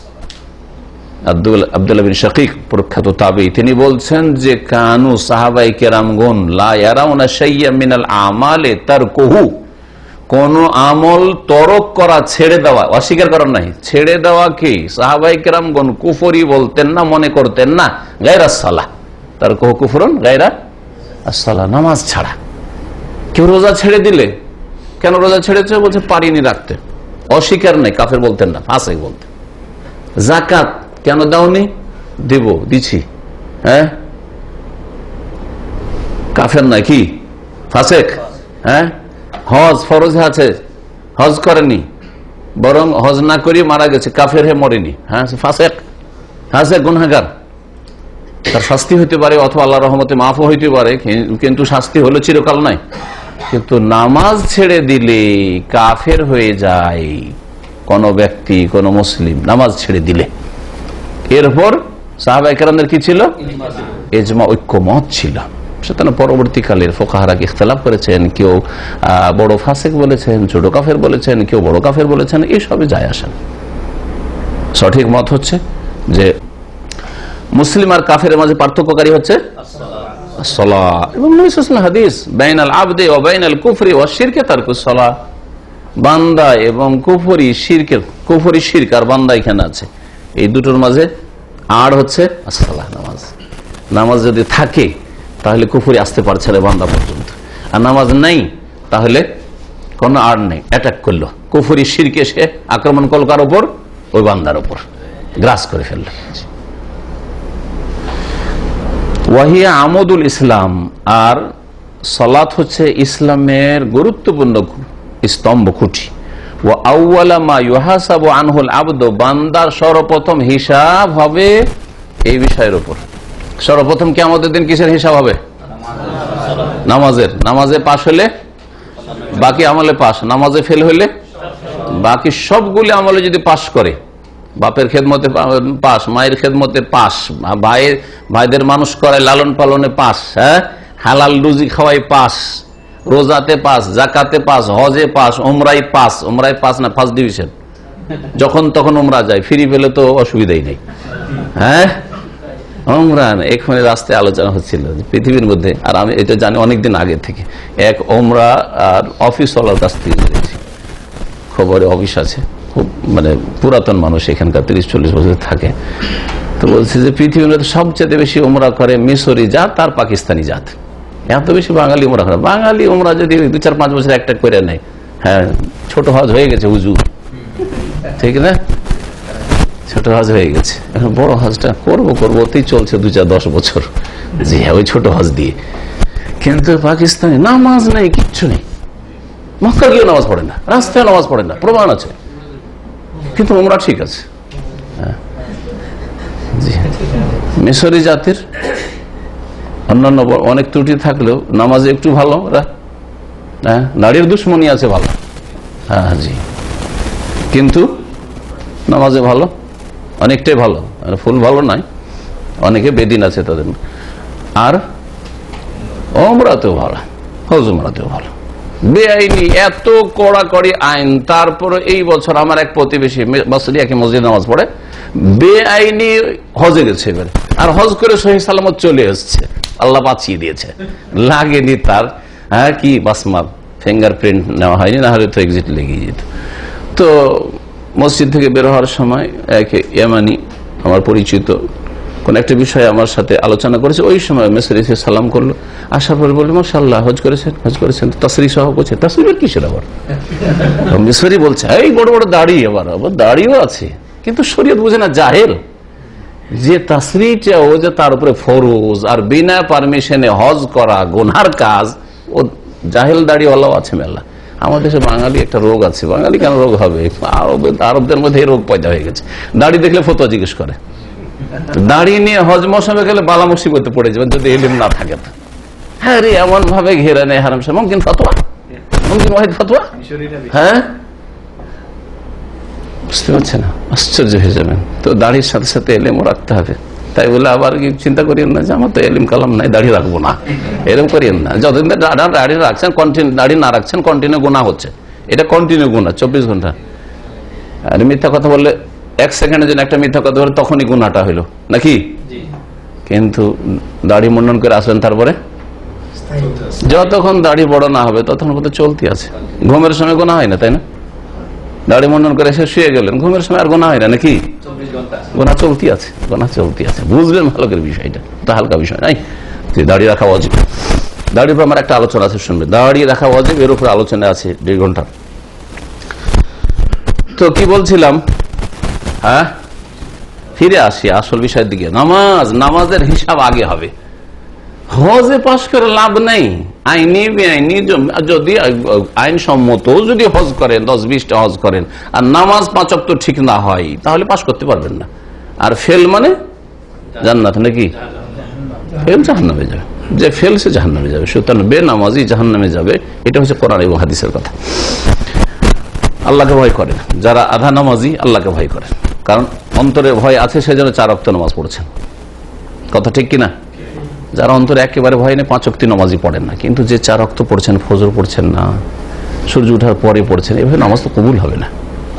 আব্দুল্লাহ বিন শাকীক প্রখ্যাত তাবেঈ, তিনি বলছেন যে কানু সাহাবায়ে কেরামগণ লা ইয়ারাউনা শাইআম মিনাল আমালি তারকুহু, কোন আমল তরক করা, ছেড়ে দেওয়া, অস্বীকার করার নাই, ছেড়ে দেওয়া কি সাহাবায়ে কেরামগণ কুফরি বলতেন না, মনে করতেন না। গায়রাস সালাহ তারকুহু কুফরুন গায়রা আসসালাহ, নামাজ ছাড়া। কেউ রোজা ছেড়ে দিলে, কেন রোজা ছেড়েছে? বলছে পারিনি রাখতে, অস্বীকার নেই, কাফের বলতেন না, ফাসেক বলতেন। যাকাত কেন দাওনি? দিছি। হ্যাঁ, কাফের নাই, কি ফাসেক? হ্যাঁ, হজ ফরজ আছে, হজ করেনি, বরং হজ না করি মারা গেছে, কাফের হয়ে মরেনি, হ্যাঁ ফাসেক, ফাসেক গুনাহগার। তার শাস্তি হইতে পারে, অথবা আল্লাহর রহমতে মাফও হইতে পারে, কিন্তু শাস্তি হলো চিরকাল নাই। কিন্তু নামাজ ছেড়ে দিলে কাফের হয়ে যায় কোন ব্যক্তি, কোন মুসলিম নামাজ ছেড়ে দিলে। এরপর সাহাবায়ে কেরামদের কি ছিল? ইজমা, ঐক্যমত ছিল। সেখানে পরবর্তীকালের ফুকাহারা ইখতিলাফ করেছেন, কেউ বড় ফাসেক বলেছেন, ছোট কাফের বলেছেন, কেউ বড় কাফের বলেছেন, এইসবে যায় আসেন। সঠিক মত হচ্ছে যে মুসলিম আর কাফের মাঝে পার্থক্যকারী হচ্ছে সালাহ। এবং নবী সাল্লাল্লাহু আলাইহি ওয়াসাল্লাম হাদিস, বাইনাল আবদি ওয়া বাইনাল কুফরি ওয়া শিরকি তারকুস সালাহ, বান্দা এবং কুফরি, শিরক আর বান্দা এখানে আছে, এই দুটোর মাঝে আড় হচ্ছে সালাহ, নামাজ। নামাজ যদি থাকে তাহলে কুফরি আসতে পারছে না বান্দা পর্যন্ত, আর নামাজ নাই তাহলে কোনো আড় নেই, অ্যাটাক করলো কুফরি শিরকে, সে আক্রমণ করল কার উপর? ওই বান্দার উপর, গ্রাস করে ফেললো। ওয়াহিয়া আমদুল ইসলাম, আর সালাত হচ্ছে ইসলামের গুরুত্বপূর্ণ স্তম্ভ খুঁটি। ওয়া আউয়ালা মা ইউহাসাবু আনহুল আবদ, বান্দার সর্বপ্রথম হিসাব হবে এই বিষয়ের উপর। সর্বপ্রথম কিয়ামতের দিন কিসের হিসাব হবে? নামাজের। নামাজে পাশ হলে বাকি আমলে পাশ, নামাজে ফেল হলে বাকি সবগুলি আমলে যদি পাশ করে, বাপের খেদমতে পাস, মায়ের খেদমতে পাস, ভাইদের মানুষ করে লালন পালনে পাস, হ্যাঁ, হালাল রুজি খাওয়াই পাস, রোজাতে পাস, জাকাতে পাস, হজে পাস, উমরাই পাস। উমরাই পাস না, ফার্স্ট ডিভিশন। যখন তখন উমরা যায়, ফিরি পেলে তো অসুবিধাই নেই। হ্যাঁ, উমরা এখানে রাস্তায় আলোচনা হচ্ছিল পৃথিবীর মধ্যে, আর আমি এটা জানি অনেকদিন আগে থেকে। এক উমরা আর অফিসওয়ালার কাছ থেকে জেনেছি, খবরে অফিস আছে, খুব মানে পুরাতন মানুষ, এখানকার 30-40 বছর থাকে। তো বলছে যে পৃথিবীর মধ্যে সবচেয়ে বেশি উমরা করে মিশরি জাত আর পাকিস্তানি জাত। এত বেশি বাঙালি উমরা করে। বাঙালি উমরা যদি 2-4-5 বছর একটা করে নেয়, হ্যাঁ, ছোট হজ হয়ে গেছে হুজুর, ঠিক না? ছোট হজ হয়ে গেছে, এখন বড় হজটা করবো ওতেই চলছে 2-4-10 বছর, জি হ্যাঁ, ওই ছোট হজ দিয়ে। কিন্তু পাকিস্তানি নামাজ নেই, কিচ্ছু নেই, মক্কা গিয়ে নামাজ পড়ে না, রাস্তায় নামাজ পড়ে না, প্রমাণ আছে, কিন্তু উমরা ঠিক আছে। জি, মিশরি জাতির অন্যান্য অনেক ত্রুটি থাকলেও নামাজে একটু ভালো, হ্যাঁ, নারীর দুশ্মনী আছে ভালো, হ্যাঁ জি, কিন্তু নামাজে ভালো, অনেকটাই ভালো, ফুল ভালো নাই, অনেকে বেদিন আছে তাদের। আর উমরাতেও ভালো, হজ উমরাতেও ভালো, বেআইনি এত কড়াকড়ি আইন। তারপরে এই বছর আমার এক প্রতিবেশী বছরই একই মসজিদ নামাজ পড়ে, বেআইনি হজে গেছে এবার, আর হজ করে সহি সালামত চলে এসছে, আল্লাহ বাঁচিয়ে দিয়েছে, লাগেনি তার, হ্যাঁ, কি বাসমার ফিঙ্গারপ্রিন্ট নেওয়া হয়নি, না হলে তো এক্সিট লেগে যেত। তো মসজিদ থেকে বের হওয়ার সময় এক ইয়ামানি আমার পরিচিত কোন একটা বিষয়ে আমার সাথে আলোচনা করেছে, ওই সময় মেসেজ এসে সালাম করলো, আসার পরে বললো মাশাআল্লাহ হজ করেছেন, তাসরি সহ করছে। তাসরির কিসের আবার? মিশরি বলছে এই বড় বড় দাড়ি, আবার দাড়িও আছে, কিন্তু শরীয়ত বুঝে না, জাহেল। যে তাসরিটা ও যে তার উপরে ফরজ, আর বিনা পারমিশনে হজ করা গুনহার কাজ, ও জাহেল দাড়িওয়ালাও আছে মেলা। আমাদের দেশে বাঙালি একটা রোগ আছে, বাঙালি কেন রোগ হবে, আরবদের মধ্যে এই রোগ পয়দা হয়ে গেছে, দাড়ি দেখলে ফতোয়া জিজ্ঞেস করে। দাড়ি নিয়ে হজ মৌসুমে গেলে বালা মুসিবতে পড়ে যাবেন যদি ইলম না থাকে। হ্যাঁ রে, এমন ভাবে ঘেরা নেই হারাম সাহেব, মুমকিন ফতোয়া, মুমকিন ওয়াহিদ ফতোয়া, হ্যাঁ, বুঝতে পারছে না, আশ্চর্য হয়ে যাবেন। তো দাড়ির সাথে সাথে এলেমও রাখতে হবে, তাই বলে আবার চিন্তা করিয়েন না যে আমার তো এলিম কালাম নাই, দাড়ি রাখবো না, এরকম করিয়েন না। যতদিন দাড়ি রাখছেন, দাড়ি না রাখছেন, কন্টিনিউ গুনাহ হচ্ছে, এটা কন্টিনিউ গুনাহ 24 ঘন্টা। আর মিথ্যা কথা বললে 1 সেকেন্ডের জন্য একটা মিথ্যা কথা বলে তখনই গুনাহটা হইলো নাকি? কিন্তু দাড়ি মুন্ডন করে আসবেন, তারপরে যতক্ষণ দাড়ি বড় না হবে ততক্ষণ পর্যন্ত চলতি আছে। ঘুমের সময় গুনাহ হয় না, তাই না? দাড়ি মুন্ডন করে এসে শুয়ে গেলেন, ঘুমের সময় আর গুনাহ হয় না নাকি? গুনাহ চলতি আছে, গুনাহ চলতি আছে, বুঝবেন ভালো করে বিষয়টা, তো হালকা বিষয় নাই। দাড়ি রাখা ওয়াজিব, দাড়ির উপর আমার একটা আলোচনা আছে, শুনবে। দাড়ি রাখা ওয়াজিব, এর উপর আলোচনা আছে 2 ঘন্টা। তো কি বলছিলাম, হ্যাঁ, ফিরে আসি আসল বিষয়ের দিকে। নামাজের হিসাব আগে হবে। হজে পাশ করে লাভ নেই, আইনি বেআইনি যদি আইনসম্মত যদি হজ করেন, 10-20টা হজ করেন, আর নামাজ 5 ওয়াক্ত ঠিক না হয়, তাহলে পাশ করতে পারবেন না। আর ফেল মানে জান্নাত নাকি? ফেল জাহান্নামে যাবে, যে ফেল সে জাহান্নামে যাবে, সুতরাং বেনামাজি জাহান্নামে যাবে। এটা হচ্ছে কোরআন এবং হাদিসের কথা। আল্লাহকে ভয় করেন যারা আধা নামাজি, আল্লাহকে ভয় করেন, কারণ অন্তরে ভয় আছে, সেজন্য 4 ওয়াক্ত নামাজ পড়ছেন। কথা ঠিক কিনা? যারা অন্তরে একেবারে ভয় নেই, 5 ওয়াক্ত নামাজই পড়েন না, কিন্তু যে 4 ওয়াক্ত পড়ছেন, ফজর পড়ছেন না, সূর্য ওঠার পরে পড়ছেন, এভাবে নামাজ তো কবুল হবে না।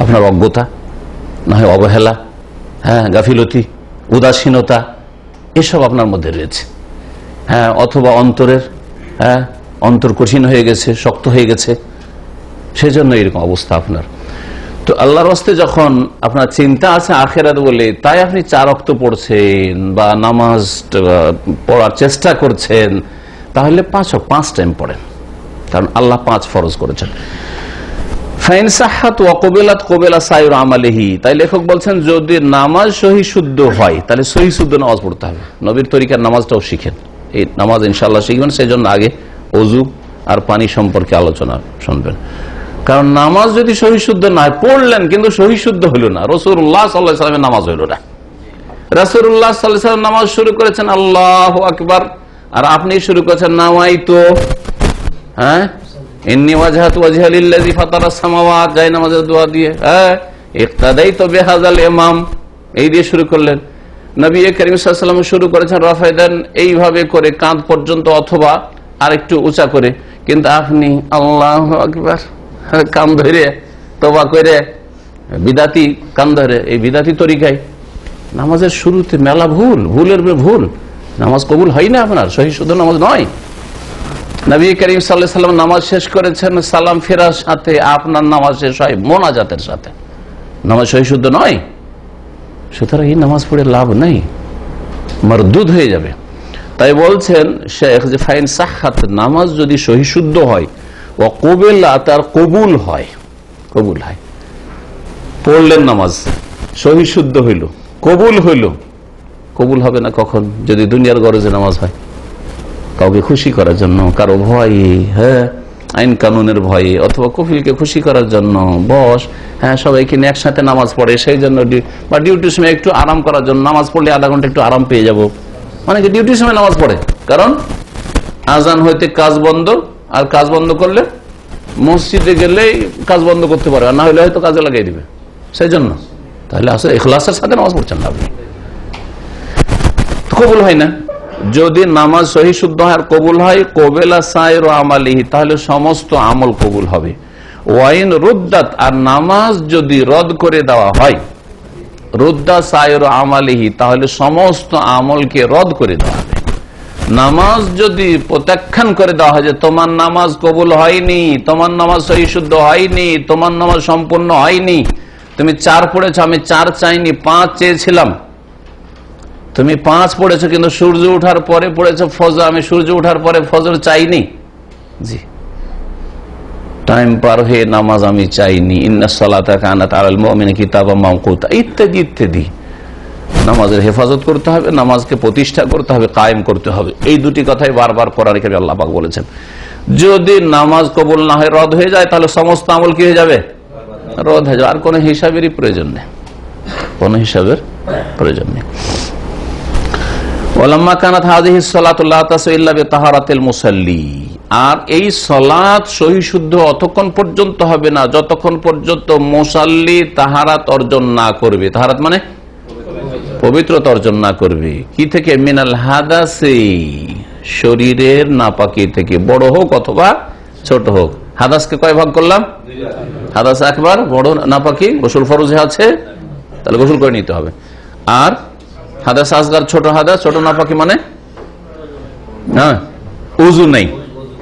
আপনার অজ্ঞতা, না হয় অবহেলা, হ্যাঁ, গাফিলতি, উদাসীনতা, এসব আপনার মধ্যে রয়েছে, হ্যাঁ, অথবা অন্তরের, হ্যাঁ, অন্তর কঠিন হয়ে গেছে, শক্ত হয়ে গেছে, সেজন্য এরকম অবস্থা আপনার। তো আল্লাহর রাস্তায় যখন আপনার চিন্তা আছে আখিরাত বলে, তাই আপনি 4 ওয়াক্ত পড়ছেন বা নামাজ পড়ার চেষ্টা করছেন, তাহলে 5 টাইম পড়েন, কারণ আল্লাহ 5 ফরজ করেছেন। ফাইন সাহাত ওয়া কবিলাত কবিলা সাইর আমালিহি, তাই লেখক বলছেন যদি নামাজ সহি শুদ্ধ হয়, তাহলে সহি শুদ্ধ নামাজ পড়তে হবে। নবীর তরিকার নামাজটাও শিখেন, এই নামাজ ইনশাআল্লাহ শিখবেন, সেই জন্য আগে ওযু আর পানি সম্পর্কে আলোচনা শুনবেন। কারণ নামাজ যদি সহিশুদ্ধ না হয়, পড়লেন কিন্তু সহিশুদ্ধ হইল না, রাসূলুল্লাহ সাল্লাল্লাহু আলাইহি ওয়াসাল্লামের নামাজ হইল না। রাসূলুল্লাহ সাল্লাল্লাহু আলাইহি ওয়াসাল্লাম নামাজ শুরু করেছেন আল্লাহু আকবার, আর আপনি শুরু করেছেন নাওয়াইতু, ইন্নী ওয়াজহাতু ওয়াজহিয়া লিল্লাযী ফাতারাস সামাওয়াত, যায় নামাজের দোয়া দিয়ে, ইক্তাদাইতু বিহাযাল ইমাম, এই দিয়ে শুরু করলেন। নবী করিম সাল্লাল্লাহু আলাইহি ওয়াসাল্লাম শুরু করেছেন রাফাইদান, এইভাবে করে কাঁধ পর্যন্ত অথবা আরেকটু উঁচা করে, কিন্তু আপনি আল্লাহু আকবার কান ধরে তওবা করে বিদাতি কান ধরে, এই বিদাতি তরিকায় নামাজের শুরুতে মেলা ভুলের ভুল, নামাজ কবুল হয় না, আপনার সহিশুদ্ধ নামাজ নয়। নবী করিম সাল্লাল্লাহু আলাইহি ওয়াসাল্লাম নামাজ শেষ করেছেন সালাম ফেরার সাথে, আপনার নামাজ শেষ হয় মোনাজাতের সাথে, নামাজ সহিশুদ্ধ নয়। সুতরাং এই নামাজ পড়ে লাভ নেই, মারদুদ হয়ে যাবে। তাই বলছেন শেখ যে ফাইন সাহাত, নামাজ যদি সহিশুদ্ধ হয়, ও কবিল তার কবুল হয়, কবুল হয়, পড়লেন নামাজ সহিশুদ্ধ হইল, কবুল হইল। কবুল হবে না কখন? যদি দুনিয়ার গরজে নামাজ হয়, কাউকে খুশি করার জন্য, কারো ভয়ে, আইন কানুনের ভয়ে, অথবা কফিলকে খুশি করার জন্য, বস সবাইকে নিয়ে একসাথে নামাজ পড়ে সেই জন্য, বা ডিউটির সময় একটু আরাম করার জন্য নামাজ পড়লে আধা ঘন্টা একটু আরাম পেয়ে যাবো, অনেকে ডিউটির সময় নামাজ পড়ে, কারণ আজান হইতে কাজ বন্ধ, আর কাজ বন্ধ করলে মসজিদে গেলেই কাজ বন্ধ করতে পারে, আর না হলে হয়তো কাজে লাগিয়ে দিবে, সেই জন্য। তাহলে আসলে ইখলাসের সাথে নামাজ পড়ছেন না আপনি, কবুল হয় না। যদি নামাজ সহিশুদ্ধ হয় আর কবুল হয়, কবেলা সাইরু আমালিহি, তাহলে সমস্ত আমল কবুল হবে। ওয়াইন রুদ্দাত, আর নামাজ যদি রদ করে দেওয়া হয়, রুদ্দা সাইরু আমালিহি, তাহলে সমস্ত আমলকে রদ করে দেওয়া হবে। নামাজ যদি প্রত্যাখ্যান করে দেওয়া হয় যে তোমার নামাজ কবুল হয়নি, তোমার নামাজ সহিশুদ্ধ হয়নি, তোমার নামাজ সম্পূর্ণ হয়নি, তুমি 4 পড়েছো, আমি 4 চাইনি, 5 চেয়েছিলাম, তুমি 5 পড়েছো কিন্তু সূর্য ওঠার পরে পড়েছো ফজর, আমি সূর্য ওঠার পরে ফজর চাইনি, জি টাইম পার হয়ে নামাজ আমি চাইনি, ইন্নাস সালাতা কানাত আলাল মুমিনিনা কিতাবাম মাওকুতা, ইত্যাদি ইত্যাদি। নামাজের হেফাজত করতে হবে, নামাজকে প্রতিষ্ঠা করতে হবে, কায়েম করতে হবে, এই দুটি কথাই বারবার কোরআনে কারিমে আল্লাহ পাক বলেছেন। যদি নামাজ কবুল না হয়, রদ হয়ে যায়, তাহলে সমস্ত আমল কি হয়ে যাবে? রদ হয়ে যাবে, আর কোনো হিসাবেরই প্রয়োজন নেই, কোনো হিসাবের প্রয়োজন নেই। ওয়ালাম্মা কানাত হাযিহিস সালাতু লা তাসু ইল্লা বিতাহারাতিল মুসাল্লি, আর এই সালাত সহিশুদ্ধ অতক্ষণ পর্যন্ত হবে না যতক্ষণ পর্যন্ত মুসাল্লি তাহারাত অর্জন না করবে। তাহারাত মানে পবিত্রতা অর্জন না করবে। কি থেকে? মিনাল হাদাসি, শরীরের নাপাকি থেকে, বড় হোক অথবা ছোট হোক। হাদাসকে কয় ভাগ করলাম? হাদাস আকবার, বড় নাপাকি, গোসল ফরজে আছে, তাহলে গোসল করে নিতে হবে। আর হাদাস আসগার, ছোট হাদাস, ছোট নাপাকি মানে উযু নেই,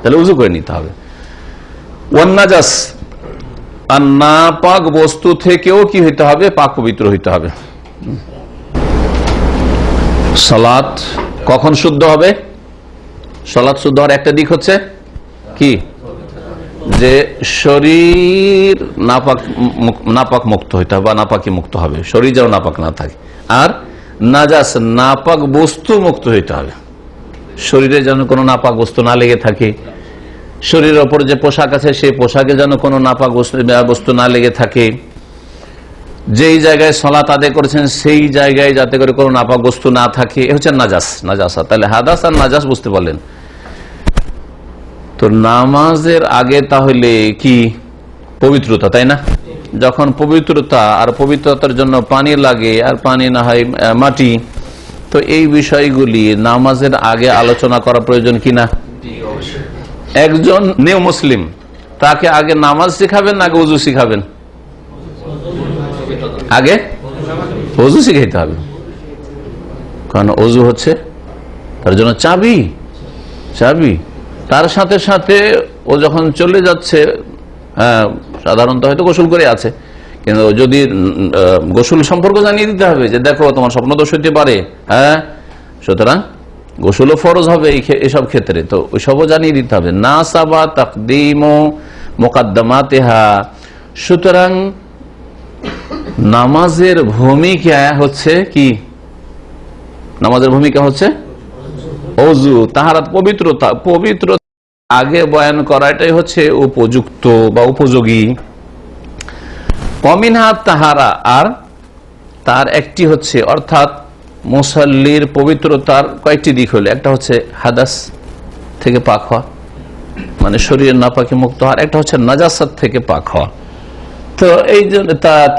তাহলে উযু করে নিতে হবে। ওয়ান নাজাস, আর নাপাক বস্তু থেকেও কি হইতে হবে? পাক পবিত্র হইতে হবে। সালাত কখন শুদ্ধ হবে? সালাত শুদ্ধ হওয়ার একটা দিক হচ্ছে কি, যে শরীর নাপাক মুক্ত হইতে হবে, বা নাপাকি মুক্ত হবে, শরীর যেন নাপাক না থাকে। আর নাজাস, নাপাক বস্তু মুক্ত হইতে হবে, শরীরে যেন কোনো নাপাক বস্তু না লেগে থাকে, শরীরের ওপর যে পোশাক আছে সেই পোশাকে যেন কোনো নাপাক বস্তু না লেগে থাকে, যেই জায়গায় সালাত আদায় করেছেন সেই জায়গায় যাতে করে কোনো নাপাক বস্তু না থাকে, এ হচ্ছে নাজাস, নাজাসা। তাহলে হাদাস আর নাজাস বুঝতে পারলেন। তো নামাজের আগে তাহলে কি? পবিত্রতা, তাই না? যখন পবিত্রতা, আর পবিত্রতার জন্য পানি লাগে, আর পানি না হয় মাটি, তো এই বিষয়গুলি নামাজের আগে আলোচনা করা প্রয়োজন কিনা? একজন নিউ মুসলিম, তাকে আগে নামাজ শিখাবেন না আগে ওযু শিখাবেন? আগে ওযু শিখাইতে হবে, কারণ ওযু হচ্ছে তার জন্য চাবি। তার সাথে সাথে ও যখন চলে যাচ্ছে, সাধারণত হয়তো গোসল করে আছে, কিন্তু যদি গোসল সম্পর্ক জানিয়ে দিতে হবে যে দেখো তোমার স্বপ্ন দোষ হইতে পারে, সুতরাং গোসলও ফরজ হবে এসব ক্ষেত্রে, তো ওইসবও জানিয়ে দিতে হবে। নাসাবা তাকদিমু মুকাদ্দামাতিহা, সুতরাং নামাজের ভূমিকা হচ্ছে কি? নামাজের ভূমিকা হচ্ছে ওযু, তাহারাত, পবিত্রতা। আগে বয়ান করাটাই হচ্ছে উপযুক্ত বা উপযোগী। কমিনহা তাহারা, আর তার একটি হচ্ছে, অর্থাৎ মুসাল্লির পবিত্রতার কয়েকটি দিক হলো, একটা হচ্ছে হাদাস থেকে পাক হওয়া, মানে শরীরের নাপাকি মুক্ত হওয়ার, একটা হচ্ছে নাজাসাত থেকে পাক হওয়া। তো এই জন্য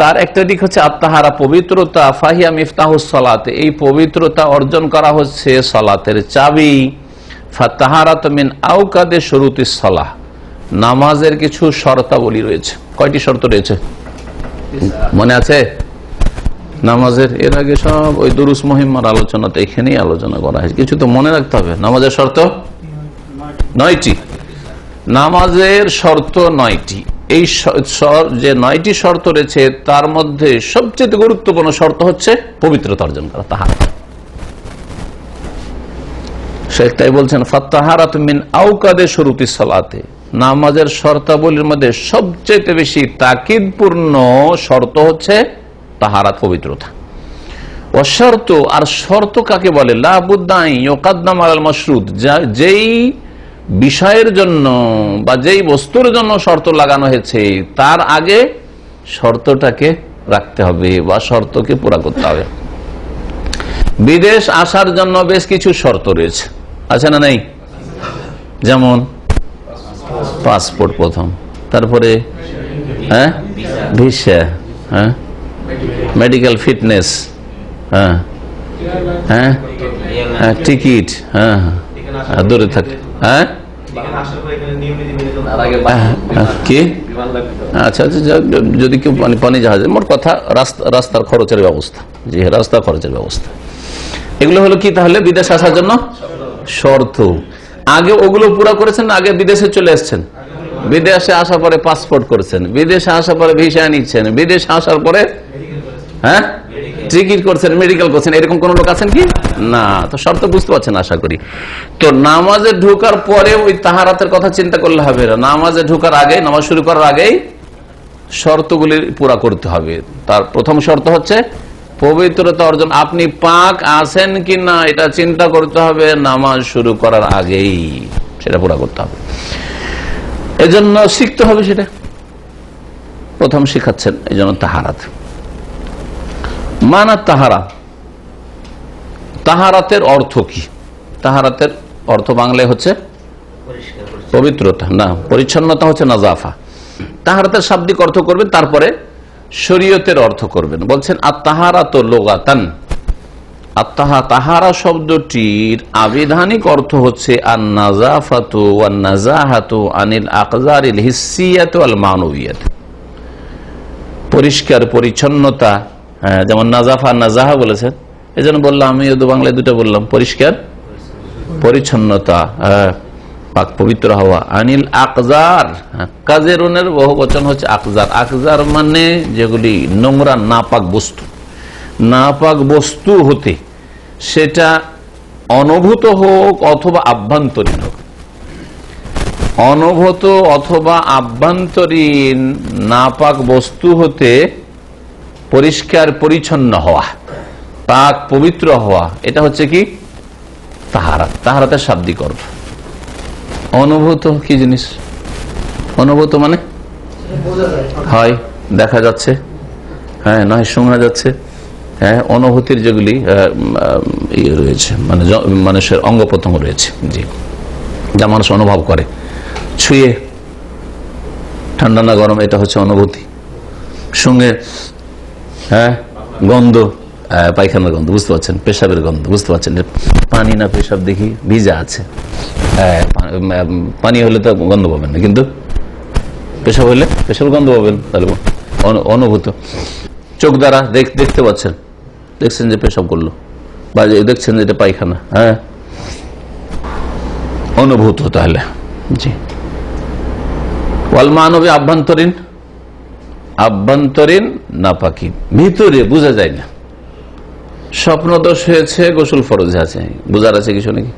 তার একটা দিক হচ্ছে আত্মাহারা, পবিত্রতা। ফাহিয়া মিফতাহুস সালাতে, এই পবিত্রতা অর্জন করা হচ্ছে সালাতের চাবি। ফাতাহারাত মিন আওকাদে শুরুতিস সালাহ, নামাজের কিছু শর্তাবলী রয়েছে। কয়টি শর্ত রয়েছে মনে আছে নামাজের? এর আগে সব ওই দুরুস মুহিম্মার আলোচনাতে এখানেই আলোচনা করা হয়েছে। কিছু তো মনে রাখতে হবে। নামাজের শর্ত 9টি, নামাজের শর্ত 9টি। এই যে 9টি শর্ত রয়েছে তার মধ্যে সবচেয়ে গুরুত্বপূর্ণ শর্ত হচ্ছে পবিত্রতা অর্জন করা, তাহারা। শেখটাই বলছেন ফাত্তাহারাত মিন আওকাদে শুরুতিস সালাতে, নামাজের শর্তাবলীর মধ্যে সবচেয়ে বেশি তাকিদপূর্ণ শর্ত হচ্ছে তাহারাত, পবিত্রতা। অশর্ত, আর শর্ত কাকে বলে? লা বুদ্দা আন ইউকাদ্দাম আলাল মাশরুত, যেই বিষয়ের জন্য বা যেই বস্তুর জন্য শর্ত লাগানো হয়েছে তার আগে শর্তটাকে রাখতে হবে বা শর্তকে পুরা করতে হবে। বিদেশ আসার জন্য বেশ কিছু শর্ত রয়েছে, আছে না নেই? যেমন পাসপোর্ট প্রথম, তারপরে ভিসা, মেডিকেল ফিটনেস, টিকিট, দূরে থাকে, কি আচ্ছা আচ্ছা, যদি কেউ পানি জাহাজে, মোট কথা রাস্তার খরচের ব্যবস্থা, জি রাস্তার খরচের ব্যবস্থা, এগুলো হলো কি তাহলে বিদেশ আসার জন্য শর্ত। আগে ওগুলো পুরো করেছেন, আগে বিদেশে চলে এসছেন, বিদেশে আসার পরে পাসপোর্ট করেছেন, বিদেশে আসার পরে ভিসা নিচ্ছেন, বিদেশে আসার পরে টিকিট করছেন, মেডিকেল করছেন, এরকম কোন লোক আছেন কি? না। তো শর্ত বুঝতে পারছেন আশা করি। তো নামাজে ঢোকার পরে ওই তাহারাতের কথা চিন্তা করলে হবে না, নামাজে ঢোকার আগে, নামাজ শুরু করার আগেই শর্তগুলি পুরা করতে হবে। তার প্রথম শর্ত হচ্ছে পবিত্রতা অর্জন। আপনি পাক আছেন কি না এটা চিন্তা করতে হবে নামাজ শুরু করার আগেই, সেটা পুরা করতে হবে। এজন্য শিখতে হবে, সেটা প্রথম শিখাচ্ছেন। এই জন্য তাহারাত মানা তাহারা, তাহারাতের অর্থ কি? তাহারাতের অর্থ বাংলায় হচ্ছে পবিত্রতা, না পরিচ্ছন্নতা হচ্ছে নাজাফা। তাহারাতের শাব্দিক অর্থ করবেন, তারপরে শরীয়তের অর্থ করবেন। বলছেন আত-তাহারাত লুগাতান, তাহারা শব্দটির আবিধানিক অর্থ হচ্ছে আন-নাজাফাতু ওয়ান-নাজাহাতু আনিল আকজারিল হিসসিয়াত ওয়াল মানবিয়াত, পরিষ্কার পরিচ্ছন্নতা। যেমন নাজাফা নাজাহা বলেছেন, এই জন্য বললাম আমি বাংলায় দুটো বললাম, পরিষ্কার পরিচ্ছন্নতা, পাক পবিত্র হওয়া। আনিল আকজার, কাজেরুনের বহু বচন হচ্ছে আকজার। আকজার মানে যেগুলি নোংরা নাপাক বস্তু, নাপাক বস্তু হতে, সেটা অনুভূত হোক অথবা আভ্যন্তরীণ হোক, অনুভূত অথবা আভ্যন্তরীণ নাপাক বস্তু হতে পরিষ্কার পরিচ্ছন্ন হওয়া, পাক পবিত্র হওয়া, এটা হচ্ছে কি তাহারাত। তাহারাতের শাব্দিক অর্থ। অনুভূত কি জিনিস? অনুভূত মানে হয় দেখা যাচ্ছে, নয় শোনা যাচ্ছে, অনুভূতির যেগুলি ইয়ে রয়েছে, মানে মানুষের অঙ্গ প্রত্যঙ্গ রয়েছে, জি, যা মানুষ অনুভব করে, ছুঁয়ে ঠান্ডা না গরম, এটা হচ্ছে অনুভূতি। সঙ্গে গন্ধ, পায়খানার গন্ধ বুঝতে পারছেন, পেশাবের গন্ধ বুঝতে পারছেন, পানি না পেশাব দেখি ভিজা আছে, পানি হলে তো গন্ধ পাবেন না, কিন্তু পেশাব হলে পেশাব গন্ধ পাবেন, তাহলে অনুভূত। চোখ দ্বারা দেখতে পাচ্ছেন, দেখছেন যে পেশাব করলো, বা দেখছেন যে এটা পায়খানা, অনুভূত। তাহলে জি, ওয়াল মানবী আভ্যন্তরীণ, আভ্যন্তরীণ নাপাকি, ভিতরে বোঝা যায় না। স্বপ্ন দোষ হয়েছে, গোসল ফরজে আছে, বোঝার আছে কিছু নাকি?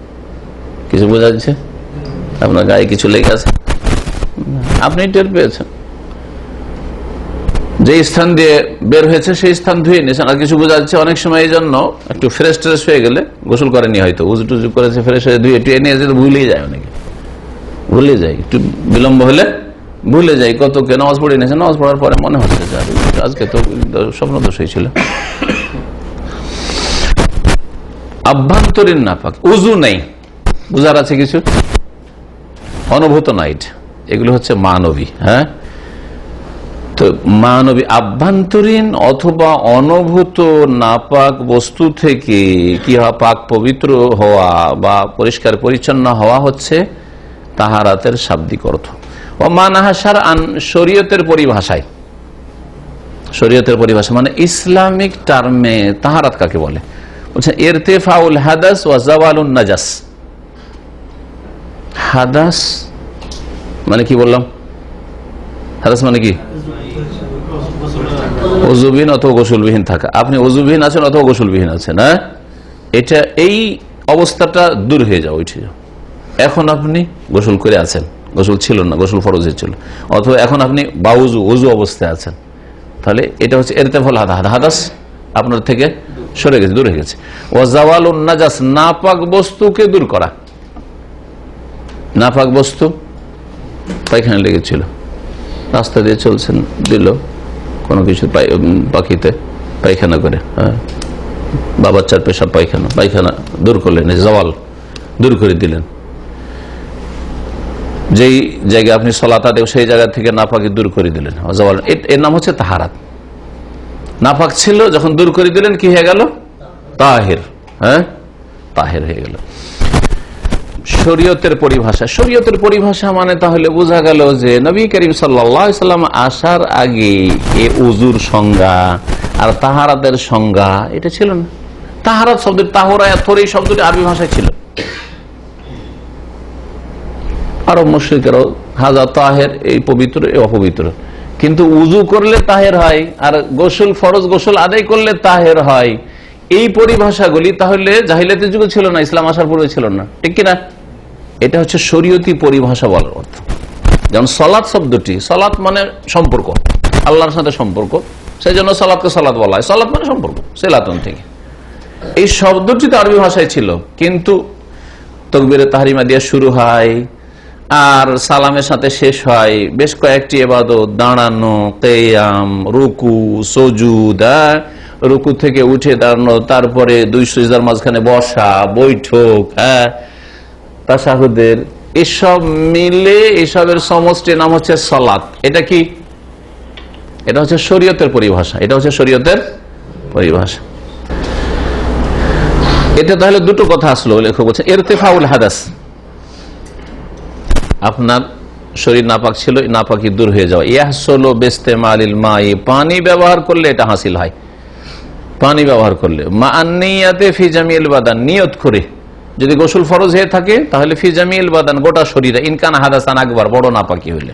কিছু বোঝা যাচ্ছে? আপনার গায়ে কিছু লেগে আছে, আপনি টের পেয়েছেন। যে স্থান দিয়ে বের হয়েছে সেই স্থান ধুয়ে নিয়েছেন, আর কিছু বোঝা যাচ্ছে। অনেক সময় এই জন্য একটু ফ্রেশ ট্রেশ হয়ে গেলে, গোসল করেনি হয়তো, উজু টুজু করেছে, ফ্রেশ হয়ে ধুয়ে টুয়ে নিয়ে যেতে ভুলেই যায় অনেকে, ভুলে যাই, একটু বিলম্ব হলে ভুলে যাই। কতকে নামাজ পড়ে নিয়েছে, নামাজ পড়ার পরে মনে হচ্ছে যে আজকে তো স্বপ্ন দোষ হয়েছিল। আভ্যন্তরীণ নাপাক, উজু নেই, বুঝার আছে কিছু, অনুভূত নাইট, এগুলো হচ্ছে মানবী। হ্যাঁ, তো মানবী আভ্যন্তরীণ অথবা অনুভূত নাপাক বস্তু থেকে কি হয়, পাক পবিত্র হওয়া বা পরিষ্কার পরিচ্ছন্ন হওয়া হচ্ছে তাহারাতের শাব্দিক অর্থ। ও মানাহাসার আন, শরীয়তের পরিভাষায়, শরীয়তের পরিভাষা মানে ইসলামিক টার্মে তাহারাত কাকে বলে? বলছেন ইরতিফাউল হাদাস ওয়া জাওয়ালুন নাজাস। হাদাস মানে কি বললাম? হাদাস মানে কি? ওযুবিহীন অথবা গোসলবিহীন থাকা। আপনি ওযুবিহীন আছেন অথবা গোসলবিহীন আছেন, হ্যাঁ, এটা এই অবস্থাটা দূর হয়ে যাও, উঠে যাও। এখন আপনি গোসল করে আছেন, গোসল ছিল না, গোসল ফরজ ছিল, অথবা এখন আপনি বাউজু ওযু অবস্থায় আছেন, তাহলে এটা হচ্ছে ইরতিফাউল হাদাস, আপনার থেকে সরে গেছে, দূর হয়ে গেছে। ওয়া জাওয়ালুন নাজাস, নাপাক বস্তুকে দূর করা। নাপাক বস্তু, পায়খানা লেগেছিল, রাস্তা দিয়ে চলছেন, দিল কোনো কিছু পাখিতে পায়খানা করে, হ্যাঁ, বা বাচ্চার পেশাব পায়খানা, পায়খানা দূর করলেন, জাওয়াল দূর করে দিলেন। যেই জায়গায় আপনি সালাত আদায় সেই জায়গা থেকে নাপাকি দূর করে দিলেন, জাওয়াল, এর নাম হচ্ছে তাহারাত। নাপাক ছিল, যখন দূর করে দিলেন কি হয়ে গেল? তাহির। হ্যাঁ, তাহির হয়ে গেল। শরীয়তের পরিভাষা, শরীয়তের পরিভাষা মানে তাহলে বোঝা গেল যে নবী করিম সাল্লাল্লাহু আলাইহি সাল্লাম আসার আগে এ উজুর সংজ্ঞা আর তাহারাতের সংজ্ঞা এটা ছিল না। তাহারাত শব্দ, তাহরা এই শব্দটি আরবি ভাষায় ছিল। আরব মুশরিকরাও হাজা তাহের, এই পবিত্র এই অপবিত্র, কিন্তু উজু করলে তাহের হয় আর গোসল ফরজ গোসল আদায় করলে তাহের হয়। এই পরিভাষাগুলি তাহলে জাহিলিয়াতের যুগে ছিল না, ইসলাম আসার পূর্বে ছিল না, ঠিক কিনা? এটা হচ্ছে শরীয়তি পরিভাষা বলার অর্থ। যেমন সলাৎ শব্দটি, সলাৎ মানে সম্পর্ক, আল্লাহর সাথে সম্পর্ক, সেই জন্য সলাৎকে সলাৎ বলা হয়। সলাৎ মানে সম্পর্ক, সেলাতন থেকে। এই শব্দটি তো আরবি ভাষায় ছিল, কিন্তু তাকবীরে তাহরিমা দিয়ে শুরু হয় আর সালামের সাথে শেষ হয়। বেশ কয়েকটি ইবাদত, দাঁড়ানো, কিয়াম, রুকু, সুজুদ, রুকু থেকে উঠে দাঁড়ানো, তারপরে দুই সিজদার মাঝখানে বসা, বৈঠক, হ্যাঁ, তাশাহুদের, এসব মিলে এসবের সমষ্টির নাম হচ্ছে সালাত। এটা কি? এটা হচ্ছে শরীয়তের পরিভাষা, এটা হচ্ছে শরীয়তের পরিভাষা। এটা তাহলে দুটো কথা আসলো, লেখক বলছে ইরতিফাউল হাদাস, আপনার শরীর নাপাক ছিল, নাপাকি দূর হয়ে যাওয়া। ইয়াহসুলু বিইস্তেমালিল মাই, পানি ব্যবহার করলে এটা হাসিল হয়। পানি ব্যবহার করলে মা আন-নিয়াতে ফি জামিল বাদান, নিয়ত করে যদি গোসল ফরজ হয়ে থাকে তাহলে ফি জামিল বাদান, গোটা শরীরে, ইনকান হাদাসান আকবার, বড় নাপাকি হইলে,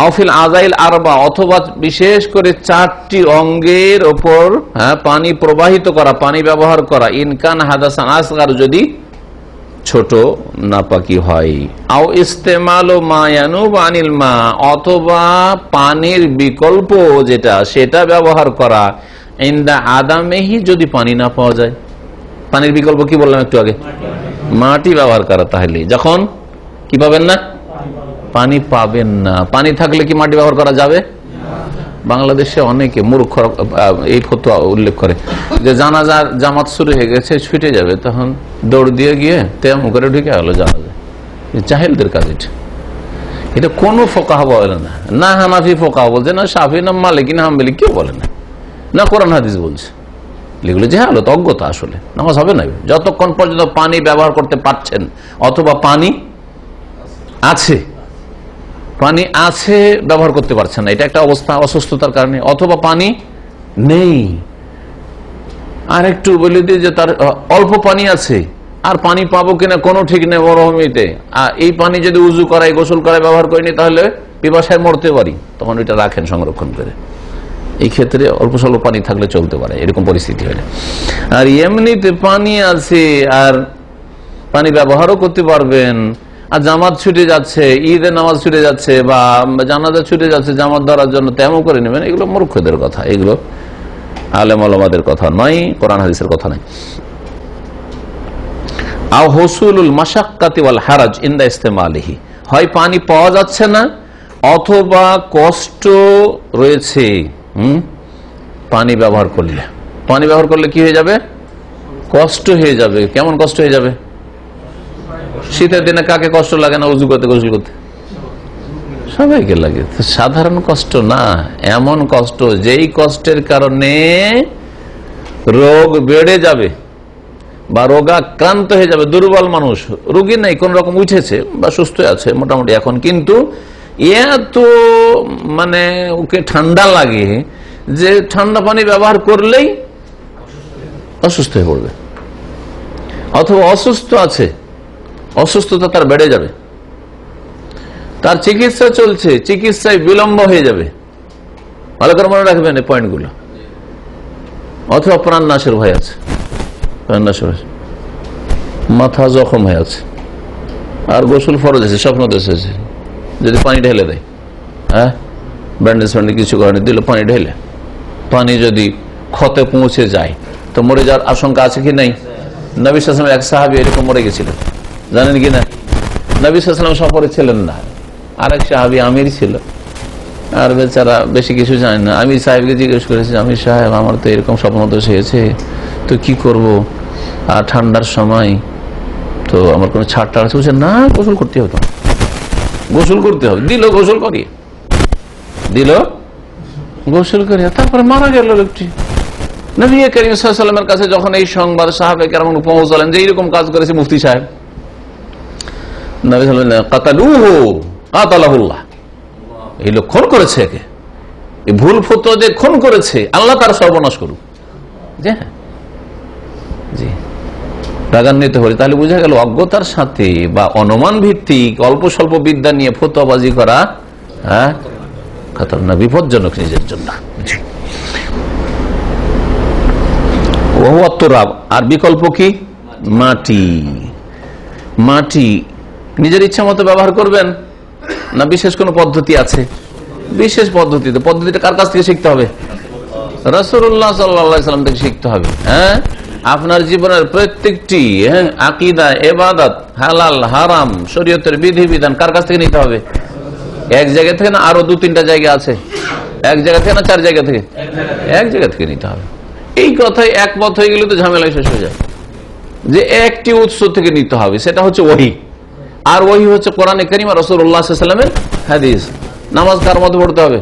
আওফিল আযাইল আরবা, অথবা বিশেষ করে 4টি অঙ্গের ওপর, হ্যাঁ, পানি প্রবাহিত করা, পানি ব্যবহার করা, ইনকান হাদাসান আসগার, যদি ছোট নাপাকি হয়। আও ইস্তেমালু মা ইয়ানুবু আনিল মা, অথবা পানির বিকল্প যেটা সেটা ব্যবহার করা, ইনদা আদামেহি, যদি পানি না পাওয়া যায়। পানির বিকল্প কি বললাম একটু আগে? মাটি ব্যবহার করা। তাহলে যখন কি পাবেন না, পানি পাবেন না, পানি থাকলে কি মাটি ব্যবহার করা যাবে? বাংলাদেশে অনেকে মূর্খ এই ফতোয়া উল্লেখ করে যে জানাজার জামাত শুরু হয়ে গেছে, ছুটে যাবে, তখন দৌড় দিয়ে গিয়ে তেমন করে ঢুকে গেল জানাজা। জাহেলদের কাজ এটা। এটা কোনো ফোকাহা বলে না, না হানাফি ফোকাহা বলছে, না শাফি, না মালিকি, না হাম্বলি, কেউ বলে না, না কোরআন হাদিস বলছে। এগুলো জাহালত, অজ্ঞতা। আসলে নামাজ হবে না যতক্ষণ পর্যন্ত পানি ব্যবহার করতে পারছেন, অথবা পানি আছে, পানি আছে ব্যবহার করতে পারছেন না, এটা একটা অবস্থা অসুস্থতার কারণে, অথবা পানি নেই। আর একটু বলে দিই যে তার অল্প পানি আছে, আর পানি পাবো কিনা কোনো ঠিক নেই মরুভূমিতে, এই পানি যদি উজু করাই, গোসল করাই ব্যবহার করিনি তাহলে পিপাসায় মরতে পারি, তখন ওইটা রাখেন সংরক্ষণ করে। এই ক্ষেত্রে অল্প স্বল্প পানি থাকলে চলতে পারে, এরকম পরিস্থিতি হলে। আর এমনিতে পানি আছে আর পানি ব্যবহারও করতে পারবেন, আর জামাত ছুটে যাচ্ছে, ঈদের নামাজ ছুটে যাচ্ছে, বা জানাজা ছুটে যাচ্ছে জামাত ধরার জন্য, তেমন করে নেবেন। এগুলো মূর্খদের কথা, এগুলো আলেম ওলামাদের কথা নয়, কোরআন হাদিসের কথা নয়। আও হুসুলুল মাশাক্কাতি ওয়াল হারাজ ইনদা ইস্তেমালিহি, হয় পানি পাওয়া যাচ্ছে না অথবা কষ্ট রয়েছে পানি ব্যবহার করলে। পানি ব্যবহার করলে কি হয়ে যাবে? কষ্ট হয়ে যাবে। কেমন কষ্ট হয়ে যাবে? শীতের দিনে কাকে কষ্ট লাগে না উজু করতে গোসল করতে? সবাইকে লাগে। সাধারণ কষ্ট না, এমন কষ্ট যেই কষ্টের কারণে রোগ বেড়ে যাবে বা রোগাক্রান্ত হয়ে যাবে। দুর্বল মানুষ, রোগী নেই, কোন রকম উঠেছে বা সুস্থ আছে মোটামুটি এখন, কিন্তু এত মানে ওকে ঠান্ডা লাগে যে ঠান্ডা পানি ব্যবহার করলেই অসুস্থ হয়ে পড়বে। অথবা অসুস্থ আছে, অসুস্থতা তার বেড়ে যাবে, তার চিকিৎসা চলছে, চিকিৎসায় বিলম্ব হয়ে যাবে। ভালো করে মনে রাখবেন এই পয়েন্টগুলো। অথবা প্রাণনাশের ভয় আছে, প্রাণনাশের মাথা জখম হয়ে আছে, আর গোসল ফরজ আছে, স্বপ্ন এসেছে, যদি পানি ঢেলে দেয়, হ্যাঁ ব্যান্ডেজ ফ্যান্ডেজ কিছু করেনি, দিল পানি ঢেলে, পানি যদি ক্ষতে পৌঁছে যায় তো মরে যাওয়ার আশঙ্কা আছে কি নাই? নবী সাল্লাল্লাহু আলাইহি ওয়াসাল্লাম এক সাহাবী এরকম মরে গেছিলেন, জানেন কি না? নবী সাল্লাল্লাহু আলাইহি ওয়াসাল্লাম সফরে ছিলেন না, আরেক সাহাবী আমির ছিল, আর বেচারা বেশি কিছু জানেন না। আমির সাহেবকে জিজ্ঞেস করেছি, আমির সাহেব আমার তো এরকম স্বপ্নদোষ হয়েছে, তো কি করব, আর ঠান্ডার সময় তো আমার কোনো ছাড় টাড় আছে? না, গোসল করতে হবে, গোসল করতে হবে। দিল গোসল করিয়ে, দিল গোসল করিয়ে, তারপরে মারা গেল লোকটি। নবী করিম সাল্লাল্লাহু আলাইহি ওয়াসাল্লামের কাছে যখন এই সংবাদ সাহাবায়ে কেরাম পৌঁছালেন যে এইরকম কাজ করেছে মুফতি সাহেব, নবী সাল্লাল্লাহু আলাইহি ওয়াসাল্লাম কাতালুহু কাতালাহুল্লাহ, এই লোক খুন করেছে, একে এই ভুল ফতোয়া যে খুন করেছে, আল্লাহ তার সর্বনাশ করুক। জি, রাগান্বিত হলে তাহলে বোঝা গেল অজ্ঞতার সাথে বা অনুমান ভিত্তিক অল্প স্বল্প বিদ্যা নিয়ে ফতোয়াবাজি করা খতরনাক, বিপজ্জনক নিজের জন্য। আর বিকল্প কি? মাটি। মাটি নিজের ইচ্ছা মতো ব্যবহার করবেন না বিশেষ কোন পদ্ধতি আছে? বিশেষ পদ্ধতিতে। পদ্ধতিটা কার কাছ থেকে শিখতে হবে? রাসূলুল্লাহ সাল্লাল্লাহু আলাইহি ওয়াসাল্লাম থেকে শিখতে হবে। হ্যাঁ, আপনার জীবনের প্রত্যেকটি আকীদা, ইবাদত, হালাল হারাম, শরীয়তের বিধিবিধান কার কাছ থেকে নিতে হবে? এক জায়গা থেকে না আরো 2-3টা জায়গা আছে? এক জায়গা থেকে না 4 জায়গা থেকে? এক জায়গা থেকে নিতে হবে। এই কথাই একমত হয়ে গেলে তো ঝামেলা শেষ হয়ে যায়, যে একটি উৎস থেকে নিতে হবে, সেটা হচ্ছে ওহী। আর ওহী হচ্ছে কোরআনে কারীম আর রাসূলুল্লাহ সাল্লাল্লাহু আলাইহি ওয়াসাল্লামের হাদিস। নামাজ কার মতো পড়তে হবে?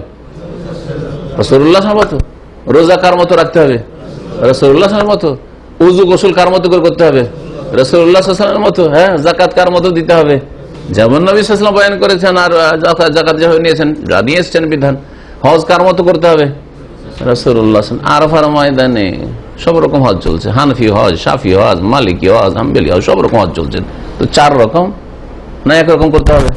রাসূলুল্লাহ মতো। রোজা কার মতো রাখতে হবে? রাসূলুল্লাহ মতো। উযু গোসল কার মতো করে করতে হবে? রাসূলুল্লাহ সাল্লাল্লাহু আলাইহি ওয়াসাল্লামের মতো। হ্যাঁ, যাকাত কার মতো দিতে হবে? যেমন নবী সাল্লাল্লাহু আলাইহি ওয়াসাল্লাম বয়ান করেছেন, আর যাকাত যেভাবে নিয়েছেন, জানিয়ে এসেছেন বিধান। হজ কার মতো করতে হবে? রাসূলুল্লাহ। আরাফার ময়দানে সব রকম হজ চলছে, হানফি হজ, শাফি হজ, মালিকি হজ, হাম্বলি হজ, সব রকম হজ চলছে। তো 4 রকম না একরকম করতে হবে?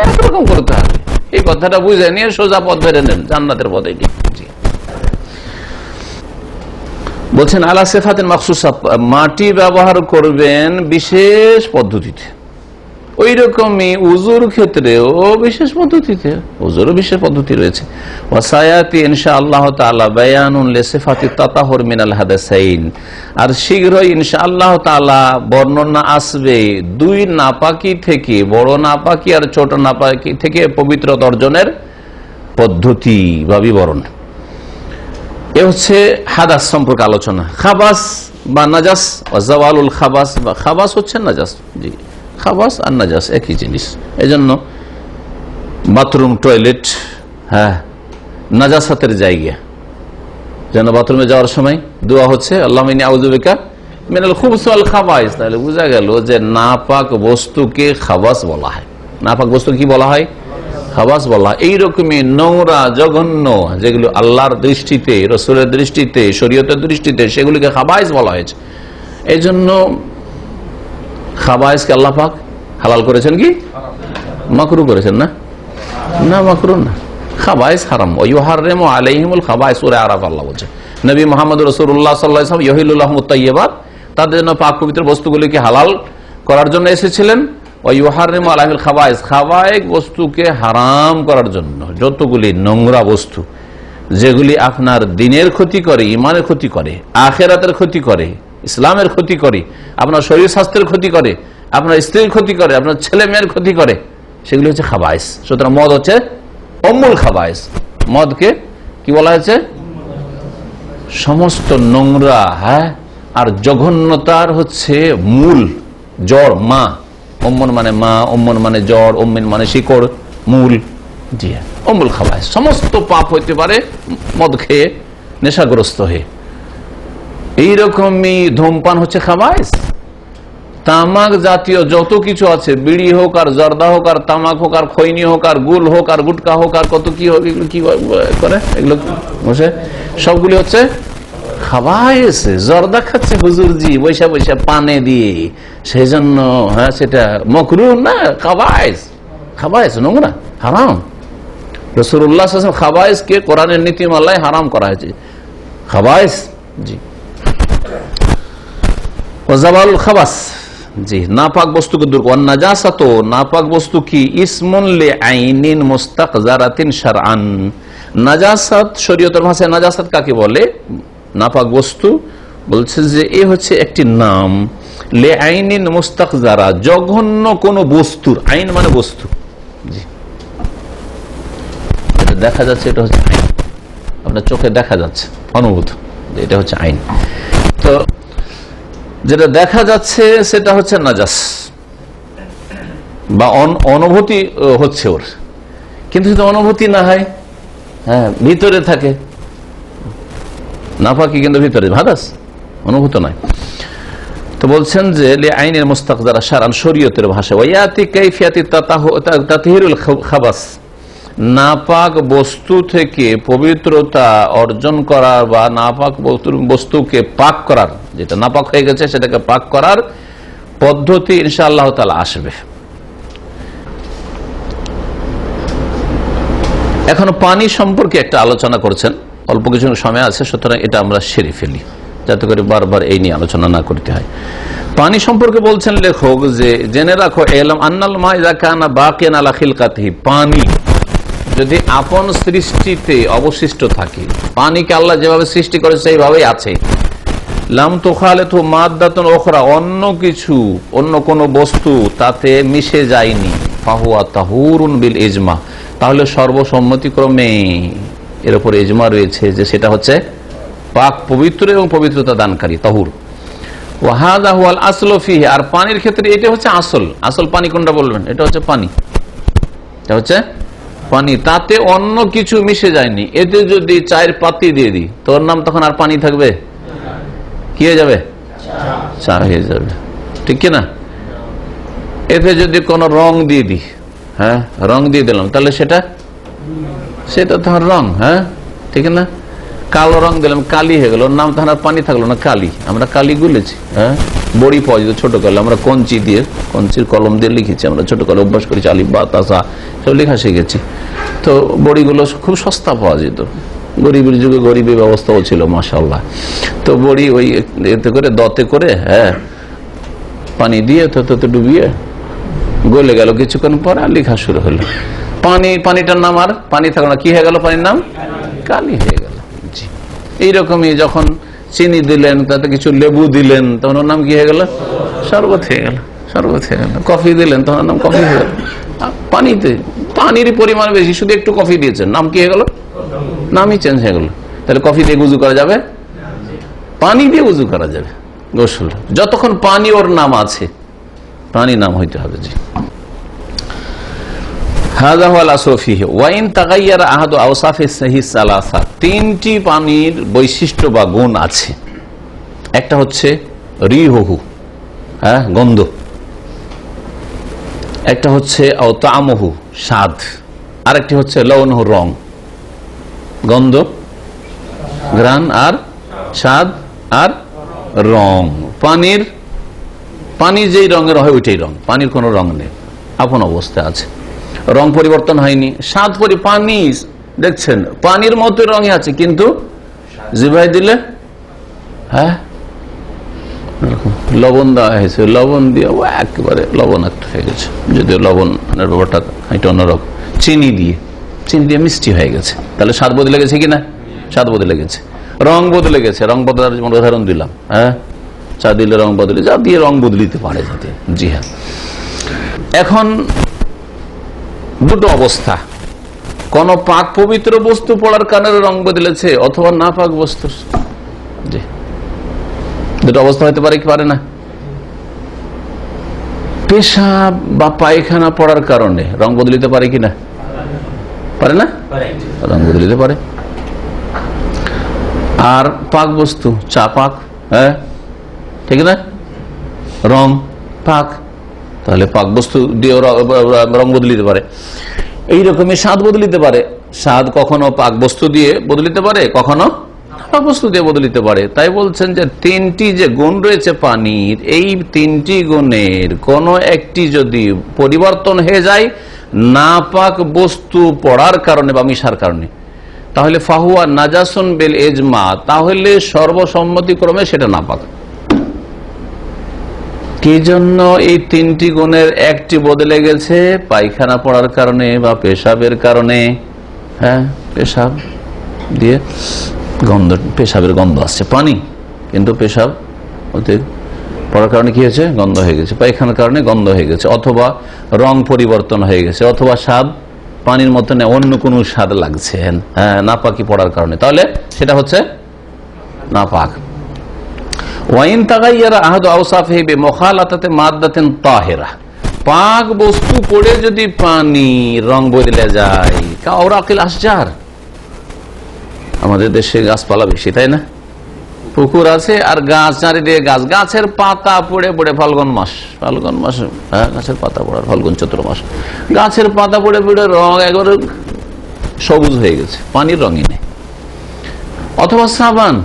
একরকম করতে হবে। এই কথাটা বুঝে নিয়ে সোজা পথ ধরে নেন, জান্নাতের পথে। বলছেন আলা সিফাতিন মাখসুসা, মাটি ব্যবহার করবেন বিশেষ পদ্ধতিতে। ওই রকমই উজুর ক্ষেত্রেও বিশেষ পদ্ধতিতে, উজুরও বিশেষ পদ্ধতি রয়েছে। ওয়াসায়াতি ইনশাআল্লাহ তাআলা বায়ানুন লিসিফাতি তাতাহুর মিনাল হাদাসাইন, আর শীঘ্রই ইনশাআল্লাহ তাআলা বর্ণনা আসবে 2 নাপাকি থেকে, বড় নাপাকি আর ছোট নাপাকি থেকে পবিত্রতা অর্জনের পদ্ধতি বা বিবরণ। এ হচ্ছে হাদাস সম্পর্কে আলোচনা। খাবাস বা নাজাস, ওয়াজাওয়ালুল খাবাস, বা খাবাস হচ্ছে নাজাস। জি, খাবাস আর নাজাস একই জিনিস। এজন্য বাথরুম, টয়লেট, হ্যাঁ, নাজাসাতের জায়গা, যেন বাথরুমে যাওয়ার সময় দোয়া হচ্ছে আল্লাহুম্মা ইন্নী আউযু বিকা মিনাল খুবুসি ওয়াল খাবাইস। তাহলে বোঝা গেল যে নাপাক বস্তুকে খাবাস বলা হয়। নাপাক বস্তু কি বলা হয়? খাবাস বলা হয়। এইরকমই নোংরা, জঘন্য যেগুলো আল্লাহর দৃষ্টিতে, রাসূলের দৃষ্টিতে, শরীয়তের দৃষ্টিতে সেগুলিকে খাবাইস বলা হয়েছে। এই জন্য খাবাইসকে আল্লাহ পাক হালাল করেছেন কি মাকরু করেছেন? না, না মাকরু না, খাবাইস হারাম। ওয়ায়ুহাররিমু আলাইহিমুল খাবাইস, সূরা আরাফ আল্লাহ বলেছেন। নবী মুহাম্মদ রাসূলুল্লাহ সাল্লাল্লাহু আলাইহি ওয়াসাল্লাম ইউহিল্লু লাহুমুত তাইয়্যিবাত, তাদের জন্য পাক পবিত্র বস্তুগুলিকে হালাল করার জন্য এসেছিলেন। ওয়ায়ুহাররিমু আলাইহিল খাবাইস, খাবাইক বস্তুকে হারাম করার জন্য। যতগুলি নোংরা বস্তু যেগুলি আপনার দিনের ক্ষতি করে, ইমানের ক্ষতি করে, আখিরাতের ক্ষতি করে, ইসলামের ক্ষতি করে, আপনার শরীর স্বাস্থ্যের ক্ষতি করে, আপনার স্ত্রীর ক্ষতি করে, আপনার ছেলে মেয়ের ক্ষতি করে, সেগুলি হচ্ছে খাবাইস। সুতরাং মদ হচ্ছে অমূল খাবাইস। মদকে কি বলা হয়েছে? সমস্ত নোংরা, হ্যাঁ, আর জঘন্যতার হচ্ছে মূল, জড়, মা। অম্মন মানে মা, অম্মন মানে জড়, অম্মিন মানে শিকড়, মূল। জি হ্যাঁ, অমূল খাবাইস। সমস্ত পাপ হইতে পারে মদ খেয়ে, নেশাগ্রস্ত হয়ে। এইরকমই ধূমপান হচ্ছে খাবাইস। তামাক জাতীয় যত কিছু আছে, বিড়ি হোক আর জর্দা হোক আর তামাক হোক আর খৈনি হোক আর গুল হোক আর গুটকা হোক আর কত কি হোক, এগুলো কি করে, এগুলো বসে সবগুলি হচ্ছে খাবাইস। জর্দা খাচ্ছে হুজুরজি বৈশা বৈশা পানে দিয়ে, সেই জন্য হ্যাঁ সেটা মকরুহ না, খাবাইস। খাবাইস নোংরা, হারাম। রাসূলুল্লাহ সাল্লাল্লাহু আলাইহি ওয়াসাল্লাম খাবাইসকে কোরআনের নীতিমালায় হারাম করা হয়েছে। খাবাইস, জি। ওয়াজাবাল খাবাস, জি, নাপাক বস্তুকে দূর করা। নাজাসাত, নাপাক বস্তু কি? ইসমুন লিআইনিন মুস্তাকযারাতিন শারআন। নাজাসাত শরীয়তের ভাষায় নাজাসাত কাকে বলে? নাপাক বস্তু বলছে যে এ হচ্ছে একটি নাম, লিআইনিন মুস্তাকযারা, জঘন্য কোন বস্তুর। আইন মানে বস্তু, জি, এটা দেখা যাচ্ছে, এটা হচ্ছে আইন। আপনার চোখে দেখা যাচ্ছে, অনুভূত, এটা হচ্ছে আইন। তো যেটা দেখা যাচ্ছে সেটা হচ্ছে নাজাস, বা অনুভূতি হচ্ছে ওর, কিন্তু যদি অনুভূতি না হয়, হ্যাঁ, ভিতরে থাকে, নাপাকি কিন্তু ভিতরে, ভাদাস, অনুভূত নয়। তো বলছেন যে আইনের মুস্তাকযারা শারআন, শরীয়তের ভাষা। ওয়ায়াতি কাইফিয়াতি তাতহিরুল খাবাস, নাপাক বস্তু থেকে পবিত্রতা অর্জন করার বা নাপাক বস্তুকে পাক করার, যেটা নাপাক হয়ে গেছে সেটাকে পাক করার পদ্ধতি ইনশাআল্লাহ তাআলা আসবে। এখন পানি সম্পর্কে একটা আলোচনা করছেন, অল্প কিছু সময় আছে, সুতরাং এটা আমরা সেরে ফেলি যাতে করে বারবার এই নিয়ে আলোচনা না করতে হয়। পানি সম্পর্কে বলছেন লেখক যে জেনে রাখো, এলাম আন্নাল মা ইযা কানা বাকিয়ান আলা খিলকাতিহি, পানি যদি আপন সৃষ্টিতে অবশিষ্ট থাকে, পানিকে আল্লাহ যেভাবে সৃষ্টি করে সেইভাবেই আছে, লাম তুখালিতু মাদ্দাতুন উখরা, অন্য কিছু, অন্য কোন বস্তু তাতে মিশে যায়নি, ফাহুয়া তাহুরুন বিল ইজমা, তাহলে সর্বসম্মতিক্রমে এর উপর ইজমা রয়েছে যে সেটা হচ্ছে পাক, পবিত্র এবং পবিত্রতা দানকারী, তাহুর। ওয়া হাযা হুয়াল আসলু ফিহি, আর পানির ক্ষেত্রে এটা হচ্ছে আসল। আসল পানি কোনটা বলবেন? এটা হচ্ছে পানি, এটা হচ্ছে পানি, তাতে অন্য কিছু মিশে যায়নি। এতে যদি চায়ের পাতি দিয়ে দিই, তোর নাম তখন আর পানি থাকবে? কি হয়ে যাবে? চা হয়ে যাবে, ঠিক কিনা? এতে যদি কোন রং দিয়ে দিই, হ্যাঁ, রং দিয়ে দিলাম, তাহলে সেটা তখন রং, হ্যাঁ, ঠিক না? কালো রং দিলাম, কালি হয়ে গেল, ওর নাম তখন আর পানি থাকলো না, কালি। আমরা কালি গুলেছি, হ্যাঁ, বড়ি পাওয়া যেত ছোট কালে, আমরা কঞ্চি দিয়ে, কঞ্চির কলম দিয়ে লিখেছি, আমরা ছোট কালে অভ্যাস করেছি, আলিফ বা তাসা সব লেখা শিখেছি। তো বড়িগুলো খুব সস্তা পাওয়া যেত, গরিবের যুগে গরিবের ব্যবস্থাও ছিল, মাশাআল্লাহ। তো বড়ি ওই এতে করে, দতে করে, হ্যাঁ, পানি দিয়ে তো ডুবিয়ে গলে গেল, কিছুক্ষণ পরে আর লেখা শুরু হলো। পানিটার নাম আর পানি থাকলো না, কি হয়ে গেল? পানির নাম কালি হয়ে গেল। জি, এইরকমই যখন চিনি দিলেন, তাতে কিছু লেবু দিলেন, তখন ওর নাম কি হয়ে গেল? শরবত হয়ে গেল, শরবত হয়ে গেল। কফি দিলেন, তখন নাম কফি হয়ে গেল। পানিতে পানির পরিমাণ বেশি, শুধু একটু কফি দিয়েছেন, নাম কি হয়ে গেল? নামই চেঞ্জ হয়ে গেল। তাহলে কফি দিয়ে উযু করা যাবে? পানি দিয়ে উযু করা যাবে, গোসল, যতক্ষণ পানি ওর নাম আছে, পানি নাম হইতে হবে। জি, তিনটি পানির বৈশিষ্ট্য বা গুণ আছে। একটা হচ্ছে রিহু, হ্যাঁ, গন্ধ। একটা হচ্ছে তামহু, স্বাদ। আরেকটি হচ্ছে লৌনহু, রং। গন্ধ, ঘ্রাণ আর স্বাদ আর রং। পানি যেই রঙের হয় ওইটাই রং, পানির কোনো রং নেই, আপন অবস্থায় আছে, রং পরিবর্তন হয়নি। স্বাদ পানি দেখছেন পানির মতো রঙে আছে, কিন্তু জিভায় দিলে, হ্যাঁ, লবণ দেওয়া হয়েছে, লবণ দিয়ে একেবারে লবণাক্ত হয়ে গেছে। যদিও লবণের ব্যাপারটা এটা অন্যরকম। চিনি দিয়ে মিষ্টি হয়ে গেছে, তাহলে স্বাদ বদলে গেছে কিনা? স্বাদ বদলে গেছে। রং বদলে গেছে, রং বদলার উদাহরণ দিলাম, হ্যাঁ, চা দিলে রং বদলে, যা দিয়ে রং বদলিতে পারে যাতে। জি হ্যাঁ, এখন দুটো অবস্থা, কোন পাক পবিত্র বস্তু পড়ার কারণে রং বদলেছে অথবা না পাক বস্তু, জি দুটো অবস্থা হতে পারে কি পারে না? পেশাব বা পায়খানা পড়ার কারণে রং বদলিতে পারে কি না? পারে না? রং বদলিতে পারে। আর পাক বস্তু, চা পাক, হ্যাঁ ঠিক না, রং পাক, তাহলে পাক বস্তু দিয়ে রং বদলিতে পারে। এইরকমই স্বাদ বদলিতে পারে, স্বাদ কখনো পাক বস্তু দিয়ে বদলিতে পারে, কখনো পাক বস্তু দিয়ে বদলিতে পারে। তাই বলছেন যে তিনটি যে গুণ রয়েছে পানির, এই তিনটি গুণের কোন একটি যদি পরিবর্তন হয়ে যায় না পাক বস্তু পড়ার কারণে বা মিশার কারণে, তাহলে ফাহুয়া নাজাসুন বিল ইজমা, তাহলে সর্বসম্মতিক্রমে সেটা না পাক। কি জন্য? এই তিনটি গুণের একটি বদলে গেছে পায়খানা পড়ার কারণে বা পেশাবের কারণে। হ্যাঁ, পেশাব দিয়ে গন্ধ, পেশাবের গন্ধ আসছে, পানি কিন্তু পেশাব ওতে পড়ার কারণে কি হয়েছে? গন্ধ হয়ে গেছে। পায়খানার কারণে গন্ধ হয়ে গেছে, অথবা রং পরিবর্তন হয়ে গেছে, অথবা স্বাদ পানির মতো অন্য কোনো স্বাদ লাগছে, হ্যাঁ নাপাকি পড়ার কারণে, তাহলে সেটা হচ্ছে নাপাক। ওয়াইন তাগাইয়ারা আহাদু আওসাফিহি বিমুখালাতাতি মাদ্দাতিন তাহিরা, পাক বস্তু পড়ে যদি পানি রং বদলে যায়, কাওরাকিল আশজার, আমাদের দেশে গাছপালা বেশি তাই না, পুকুর আছে আর গাছ চারিদিকে গাছ, গাছের পাতা পড়ে পড়ে ফাল্গুন মাস, হ্যাঁ গাছের পাতা পড়ে, ফাল্গুন চৈত্র মাস গাছের পাতা পড়ে পড়ে রং একবারে সবুজ হয়ে গেছে, পানির রঙই নেই। অথবা সাবান,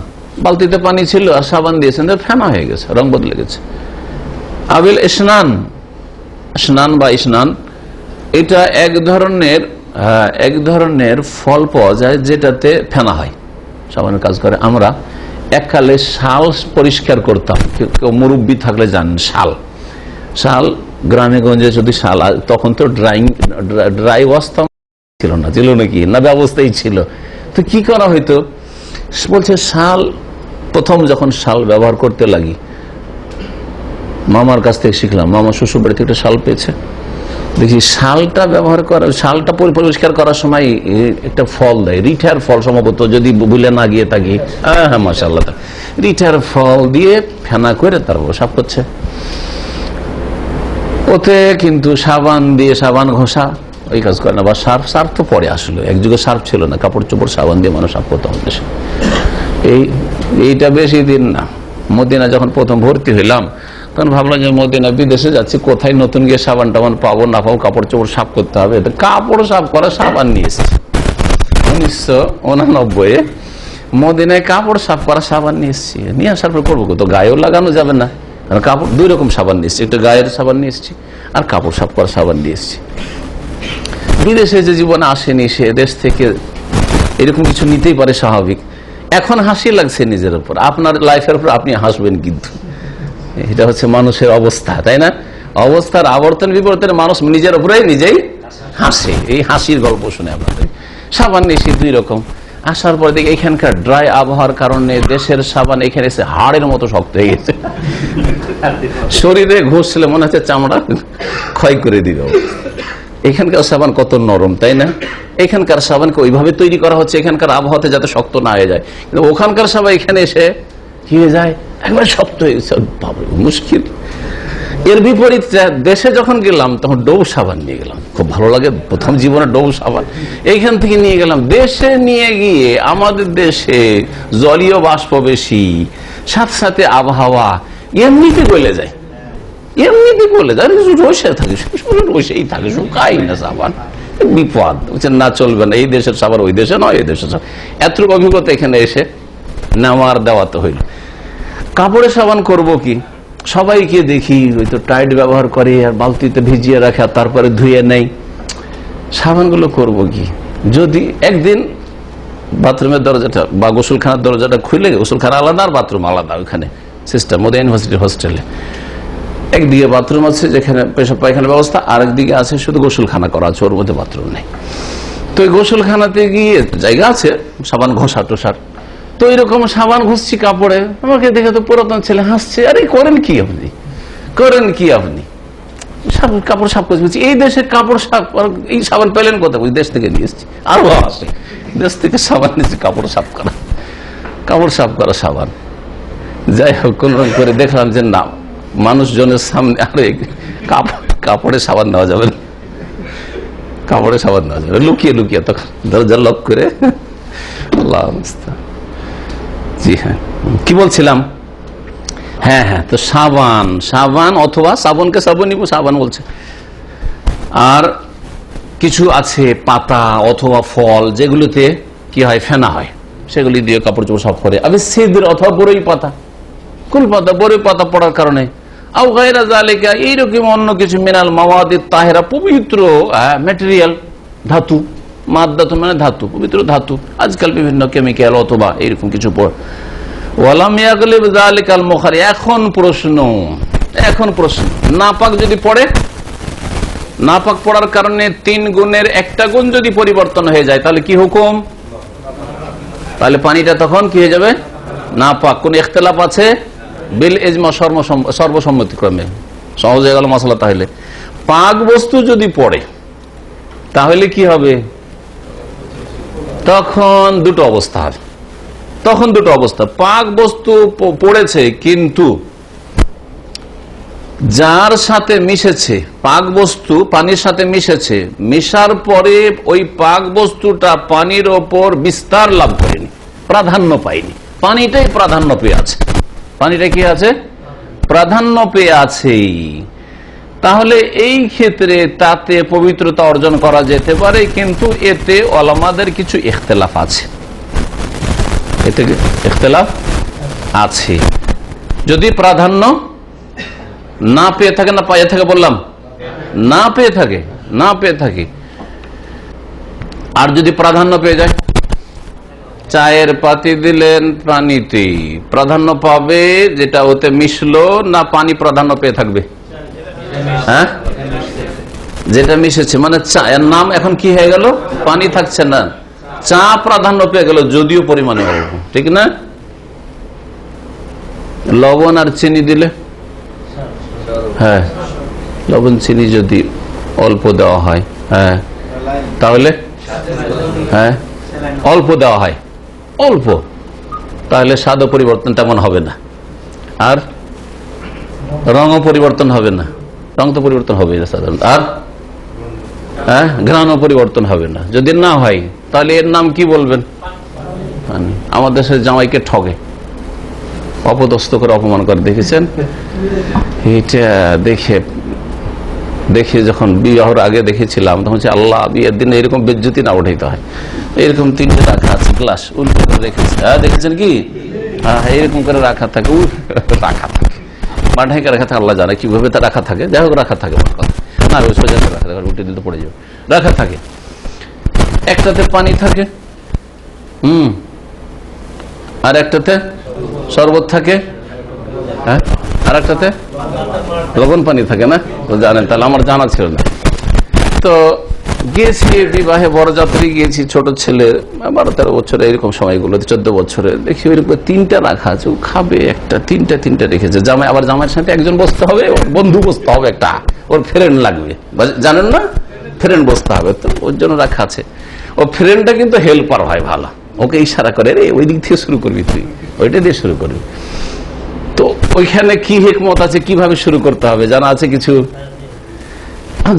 বালতিতে পানি ছিল আর সাবান দিয়েছেন, ফেনা হয়ে গেছে, রং বদলে গেছে। আবিল স্নান বা স্নান, এটা এক ধরনের ফল পাওয়া যায় যেটাতে ফেনা হয়, সাবানের কাজ করে। আমরা এককালে শাল পরিষ্কার করতাম, কেউ মুরব্বী থাকলে জানেন, শাল গ্রামে গঞ্জে যদি শাল, তখন তো ড্রাই ওয়াশ ছিল নাকি না, ব্যবস্থাই ছিল। তো কি করা হইতো, বলছে শাল, প্রথম যখন শাল ব্যবহার করতে লাগি মামার কাছ থেকে শিখলাম, মামা শ্বশুর বাড়ি থেকে একটা শাল পেয়েছে, দেখি শালটা ব্যবহার করা, শালটা পরিষ্কার করার সময় একটা ফল দেয়, রিঠার ফল সম্ভবত, যদি ভুলে না গিয়ে থাকি, হ্যাঁ মাশাআল্লাহ, রিঠার ফল দিয়ে ফেনা করে তারপর সাফ করছে। ওতে কিন্তু সাবান দিয়ে সাবান ঘষা ওই কাজ করে না, বা সার্ফ তো পরে আসলো, এক যুগে সার্ফ ছিল না, কাপড় চোপড় সাবান দিয়ে মানুষ সাফ করতে আমাদের দেশে। এইটা বেশি দিন না, মদিনা যখন প্রথম ভর্তি হইলাম তখন ভাবলাম যে মদিনা বিদেশে যাচ্ছি, কোথায় নতুন গিয়ে সাবান টাবান পাবো না পাবো, কাপড় চোপড় সাফ করতে হবে, কাপড় সাফ করা সাবান নিয়ে এসেছি 1989 মদিনায় কাপড় সাফ করা সাবান নিয়ে এসেছি। নিয়ে আসার পর করবো, তো গায়েও লাগানো যাবে না, কারণ কাপড় দুই রকম সাবান নিয়ে এসেছি, একটা গায়ের সাবান নিয়ে এসেছি আর কাপড় সাফ করা সাবান নিয়ে এসেছি। বিদেশে যে জীবনে আসেনি, সে দেশ থেকে এরকম কিছু নিতেই পারে, স্বাভাবিক। এখন হাসি লাগছে নিজের উপর, আপনার লাইফের উপর আপনি হাসবেন, কিন্তু এটা হচ্ছে মানুষের অবস্থা, তাই না? অবস্থার আবর্তন বিবর্তনে মানুষ নিজের উপরে নিজেই হাসে। এই হাসির গল্প শুনে আপনাদের সাবান নিয়েছি দুই রকম। আসার পর দেখি এখানকার ড্রাই আবহাওয়ার কারণে দেশের সাবান এখানে এসে হাড়ের মতো শক্ত হয়ে গেছে, শরীরে ঘষলে মনে হচ্ছে চামড়া ক্ষয় করে দিল। এখানকার সাবান কত নরম, তাই না? এখানকার সাবানকে ওইভাবে তৈরি করা হচ্ছে এখানকার আবহাওয়াতে যাতে শক্ত না হয়ে যায়, কিন্তু ওখানকার সাবান এখানে এসে কি হয়ে যায়, একবার শক্ত হয়ে গেছে, মুশকিল। এর বিপরীত দেশে যখন গেলাম তখন ডোব সাবান নিয়ে গেলাম, খুব ভালো লাগে, প্রথম জীবনে ডোব সাবান এইখান থেকে নিয়ে গেলাম। দেশে নিয়ে গিয়ে আমাদের দেশে জলীয় বাষ্প বেশি, সাথে সাথে আবহাওয়া এমনিতে গলে যায়, রসে থাকে, রসেই থাকে, শুকাই না সাবান, বিপদ না, চলবে না, এই দেশের সাবান ওই দেশে নয়, এই দেশের সাবান। এতটুকু অভিজ্ঞতা এখানে এসে নেওয়ার দেওয়াতে হইল। কাপড়ে সাবান করব কি, সবাইকে দেখি ওই তো টাইট ব্যবহার করে আর বালতিতে ভিজিয়ে রাখে আর তারপরে ধুয়ে নেই, সাবানগুলো করব কি? যদি একদিন বাথরুমের দরজাটা বা গোসলখানার দরজাটা খুলে, গোসলখানা আলাদা আর বাথরুম আলাদা, ওইখানে সিস্টেম মদিনা ইউনিভার্সিটির হোস্টেলে একদিকে বাথরুম আছে যেখানে পেশাব পায়খানার ব্যবস্থা, আর একদিকে আছে শুধু গোসলখানা করা আছে, ওর মধ্যে বাথরুম নেই। তো এই গোসলখানাতে গিয়ে জায়গা আছে সাবান ঘষা টোষার, তো এরকম সাবান ঘুষছি কাপড়ে, আমাকে দেখে তো পুরাতন ছেলে হাসছে, আরে করেন কি আপনি, করেন কি আপনি, কাপড় সাফ করে বলছি। এই দেশে কাপড় সাফ, এই সাবান পেলেন কোথায়? দেশ থেকে নিয়ে এসেছি। আরো আসে, দেশ থেকে সাবান নিয়েছি কাপড় সাফ করা, কাপড় সাফ করা সাবান। যাই হোক, কোন রকম করে দেখলাম যে না, মানুষজনের সামনে আরে কাপড়ে সাবান নেওয়া যাবে না, কাপড়ে সাবান নেওয়া যাবে, লুকিয়ে লুকিয়ে, তখন দরজা লক করে। আল্লাহ, জি হ্যাঁ, কি বলছিলাম? হ্যাঁ হ্যাঁ, তো সাবান, সাবান অথবা সাবনকে সাবনই সাবান বলছে। আর কিছু আছে পাতা অথবা ফল যেগুলোতে কি হয়, ফেনা হয়, সেগুলি দিয়ে কাপড় চোপড় সাফ করে। আবার সিদ্র অথবা বরই পাতা, কুল পাতা, বরই পাতা পড়ার কারণে, আও গায়রা যালিকা, এইরকম অন্য কিছু মিনাল মাওয়াদিত তাহেরা, পবিত্র ম্যাটেরিয়াল, ধাতু, মাদ্দাতু মানে ধাতু, পবিত্র ধাতু, আজকাল বিভিন্ন কেমিক্যাল অথবা এইরকম কিছু পড়। ওয়ালাম ইয়াগলিব যালিকাল মুখারি। এখন প্রশ্ন, নাপাক যদি পড়ে, নাপাক পড়ার কারণে 3 গুণের একটা গুণ যদি পরিবর্তন হয়ে যায়, তাহলে কি হুকুম? তাহলে পানিটা তখন কি হয়ে যাবে? নাপাক। কোন ইখতিলাফ আছে? বিল ইজমা, সর্বসম্মতিক্রমে, সহজ হয়ে গেল মাসালা। তাহলে পাক বস্তু যদি পড়ে তাহলে কি হবে? তখন দুটো অবস্থা হবে, পাক বস্তু পড়েছে কিন্তু যার সাথে মিশেছে, পাক বস্তু পানির সাথে মিশেছে, মিশার পরে ওই পাক বস্তুটা পানির ওপর বিস্তার লাভ করেনি, প্রাধান্য পায়নি, পানিটাই প্রাধান্য পেয়ে আছে, পানিটা কি আছে? প্রাধান্য পেয়ে আছে। তাহলে এই ক্ষেত্রে তাতে পবিত্রতা অর্জন করা যেতে পারে, কিন্তু এতে ওলামাদের কিছু ইখতিলাফ আছে, এতে ইখতিলাফ আছে। যদি প্রাধান্য না পেয়ে থাকে, না পাইয়ে থাকে, বললাম না পেয়ে থাকে, আর যদি প্রাধান্য পেয়ে যায়, চায়ের পাতি দিলেন পানিতে, প্রাধান্য পাবে যেটা ওতে মিশলো, না পানি প্রাধান্য পেয়ে থাকবে? হ্যাঁ, যেটা মিশেছে, মানে চায়ের নাম এখন কি হয়ে গেল? পানি থাকছে না, চা প্রাধান্য পেয়ে গেল, যদিও পরিমাণে অল্প, ঠিক না? লবণ আর চিনি দিলে, হ্যাঁ, লবণ চিনি যদি অল্প দেওয়া হয়, হ্যাঁ, তাহলে হ্যাঁ অল্প দেওয়া হয়, অল্প, তাহলে স্বাদ পরিবর্তন তেমন হবে না, আর রঙও পরিবর্তন হবে না, রং তো পরিবর্তন হবে না সাধারণত, আর হ্যাঁ ঘ্রাণও পরিবর্তন হবে না। যদি না হয় তাহলে এর নাম কি বলবেন? আমাদের দেশের জামাইকে ঠগে, অপদস্থ করে, অপমান করে, দেখেছেন? এটা দেখে যখন বিবাহর আগে দেখেছিলাম, তখন আল্লাহ, বিয়ের দিনে এরকম বেজ্জতি না উঠাইতে হয়, এরকম 3টে রাখা আছে গ্লাস, উল্টো করে রেখেছে, দেখেছেন কি? হ্যাঁ, এরকম করে রাখা থাকে, বাঁধাইকে রাখা থাকে, আল্লাহ জানে কিভাবে তা রাখা থাকে, যাই হোক রাখা থাকে, না সোজা রাখা থাকে, উল্টে দিলে পড়ে যাবে, রাখা থাকে। একটাতে পানি থাকে, আর একটাতে শরবত থাকে, হ্যাঁ, আর একটাতে লবণ পানি থাকে, না? তো জানেন, তাহলে আমার জানা ছিল না। তো গিয়েছি বিবাহে, বরযাত্রী গিয়েছি, ছোট ছেলে 12-13 বছরে, এরকম সময়গুলো 14 বছরে, দেখি ওইরকম 3টা রাখা আছে, ও খাবে একটা, 3টা রেখেছে। জামাই, আবার জামাইয়ের সাথে একজন বসতে হবে, বন্ধু বসতে হবে, একটা ওর ফ্রেন্ড লাগবে, জানেন না, ফ্রেন্ড বসতে হবে, তো ওর জন্য রাখা আছে। ও ফ্রেন্ডটা কিন্তু হেল্পার হয় ভালো, ওকে ইশারা করে, রে ওই দিক থেকে শুরু করবি, তুই ওইটা দিয়ে শুরু করবি। তো ওইখানে কি হিকমত আছে, কিভাবে শুরু করতে হবে জানা আছে কিছু?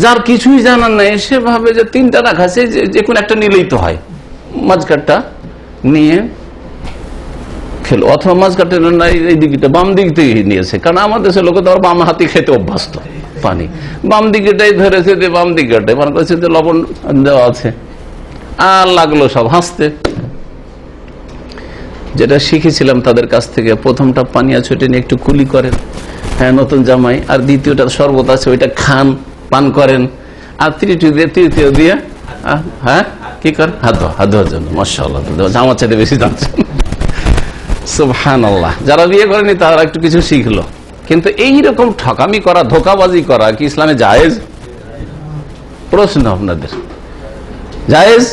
যার কিছুই জানার নাই, সে ভাবে যে 3টা রাখা আছে, যে কোনো একটা নিলেই তো হয়, মাঝখানটা নিয়ে খেলো, অথবা মাঝখানটা এই দিকটা বাম দিক থেকে নিয়েছে, কারণ আমাদের দেশের লোক তো আবার বাম হাতে খেতে অভ্যস্ত, পানি বাম দিকেটাই ধরেছে, যে বাম দিকটাই মনে করছে যে লবণ দেওয়া আছে, আর লাগলো সব হাসতে। যেটা শিখেছিলাম তাদের কাছ থেকে, প্রথমটা পানি আছে ওইটা নিয়ে একটু কুলি করেন, হ্যাঁ, নতুন জামাই, আর দ্বিতীয়টা শরবত আছে ওইটা খান, পান করেন, আর তৃতীয় দিয়ে হ্যাঁ কি করেন, হাত ধোয়ার জন্য। মাশাআল্লাহ, জামা চাইতে বেশি জানছেন, সুবহানাল্লাহ। যারা বিয়ে করেনি তারা একটু কিছু শিখলো, কিন্তু এইরকম ঠকামি করা, ধোকাবাজি করা কি ইসলামে জায়েজ? প্রশ্ন আপনাদের, জায়েজ?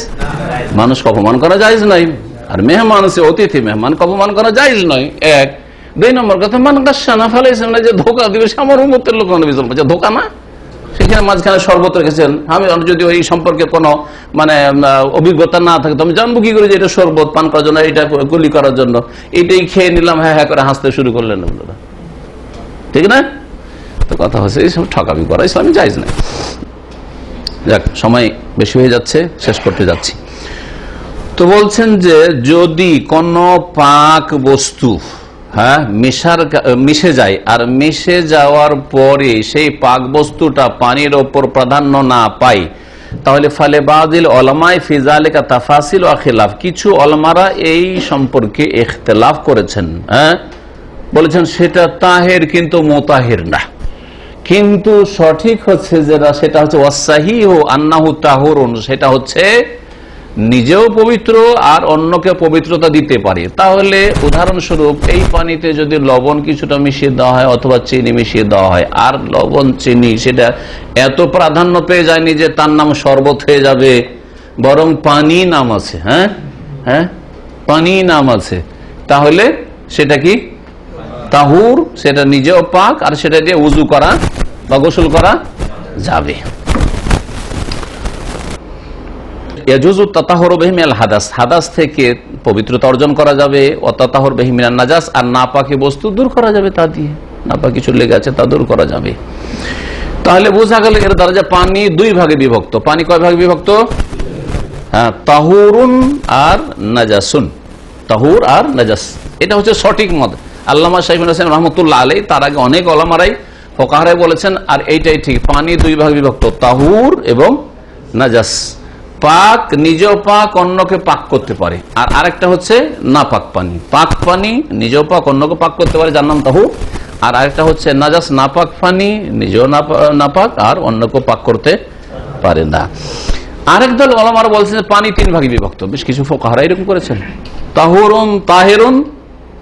মানুষকে অপমান করা জায়েজ নাই, আর মেহমান সে অতিথি মেহমানকে অপমান করা জায়েজ নয়। এক, 2 নম্বর কথা, মান গাশানা ফালাইসা না, যে ধোকা দিবে সে আমার উম্মতের লোক নবী সাল্লাল্লাহু আলাইহি ওয়াসাল্লাম, ধোকা না। সেখানে মাঝখানে শরবত রেখেছেন, আমি যদি ওই সম্পর্কে কোনো মানে অভিজ্ঞতা না থাকে তো আমি জানবো কি করে যে এটা শরবত পান করার জন্য, এটা গুলি করার জন্য, এটাই খেয়ে নিলাম, হ্যাঁ হ্যাঁ করে হাসতে শুরু করলেন আপনারা, ঠিক না? তো কথা হচ্ছে এইসব ঠকামি করা ইসলামে জায়েজ নাই। যাক, সময় বেশি হয়ে যাচ্ছে, শেষ করতে যাচ্ছি। তো বলছেন যে যদি কোন পাক বস্তু মিশে যায়, আর মিশে যাওয়ার পরে সেই পাক বস্তুটা পানির ওপর প্রাধান্য না পায়, তাহলে ফালে বাদিল ওলামায়ে ফি যালিকা তাফাসিল ওয়া খিলাফ, কিছু ওলামারা এই সম্পর্কে ইখতিলাফ করেছেন। বলেছেন সেটা তাহের কিন্তু মুতাহির না, কিন্তু সঠিক হচ্ছে যেটা, সেটা হচ্ছে ওয়াসাহিহু আন্নাহু তাহুরুন, সেটা হচ্ছে নিজেও পবিত্র আর অন্যকে পবিত্রতা দিতে পারে। তাহলে উদাহরণস্বরূপ এই পানিতে যদি লবণ কিছুটা মিশিয়ে দেওয়া হয় অথবা চিনি মিশিয়ে দেওয়া হয়, আর লবণ চিনি সেটা এত প্রাধান্য পেয়ে যায়নি যে তার নাম শরবত হয়ে যাবে, বরং পানি নাম আছে, হ্যাঁ পানি নাম আছে, তাহলে সেটা কি তাহুর, সেটা নিজেও পাক, আর সেটা দিয়ে উযু করা বা গোসল করা যাবে। ইয়াজুজু তাতাহুরু বিহি মিনাল হাদাস, হাদাস থেকে পবিত্রতা অর্জন করা যাবে, ও তাতাহুরু বিহি মিনান নাজাস, আর নাপাকি বস্তু দূর করা যাবে তা দিয়ে, নাপাকি কিছু লেগে আছে তা দূর করা যাবে। তাহলে বোঝা গেল এর দ্বারা যে পানি 2 ভাগে বিভক্ত। পানি কয় ভাগে বিভক্ত? তাহুরুন আর নাজাসুন, তাহুর আর নাজাস, এটা হচ্ছে সঠিক মত। আল্লামা শাইখুল হাসান রাহমাতুল্লাহ আলাইহি, তার আগে অনেক ওলামারাই ফুকাহারাই বলেছেন, আর এইটাই ঠিক, পানি 2 ভাগে বিভক্ত, তাহুর এবং নাজাস। পাক, নিজেও পাক, অন্যকে পাক করতে পারে, আর আরেকটা হচ্ছে নাপাক পানি। পাক পানি নিজেও পাক, অন্যকে পাক করতে পারে, যার নাম তাহুর। আর আরেকটা হচ্ছে নাজাস, নাপাক পানি, নিজেও নাপাক আর অন্যকে পাক করতে পারে না। আরেক দল ওলামারা বলছেন পানি 3 ভাগে বিভক্ত, বেশ কিছু ফুকাহারা এরকম করেছেন, তাহুরুন তাহিরুন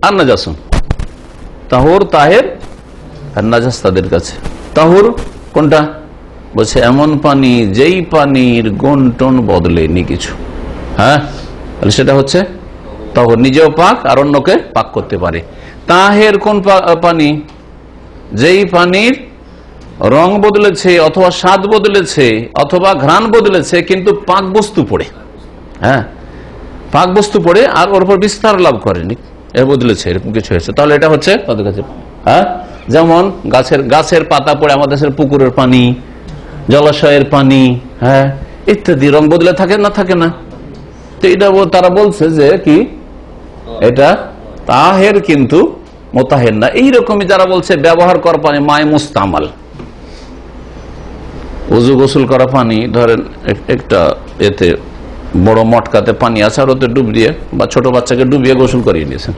আর নাজাসুন। তাহুর, তাহের আর নাজাস তাদের কাছে। তাহুর কোনটা? বলছে এমন পানি যেই পানির গুণটন বদলেনি কিছু, তাহলে সেটা হচ্ছে তাহুর, নিজেও পাক আর অন্যকে পাক করতে পারে। তাহের কোন পানি? যেই পানির রং বদলেছে অথবা স্বাদ বদলেছে অথবা ঘ্রাণ বদলেছে, কিন্তু পাক বস্তু পড়ে, পাক বস্তু পড়ে আর ওর উপর বিস্তার লাভ করেনি, বদলেছে, এরকম কিছু হয়েছে, তাহলে এটা হচ্ছে তাদের কাছে। যেমন গাছের পাতা পড়ে আমাদের দেশের পুকুরের পানি, জলাশয়ের পানি, ইত্যাদি রং বদলে থাকে না, থাকে না? তো এটা তারা বলছে যে কি এটা তাহের কিন্তু মোতাহের না। এইরকমই যারা বলছে ব্যবহার করা পানি মায়ে মুস্তামাল, উযু গোসল করা পানি, ধরেন একটা এতে বড় মটকাতে পানি আছে, আর ওতে ডুব দিয়ে বা ছোট বাচ্চাকে ডুবিয়ে গোসল করিয়ে নিয়েছেন,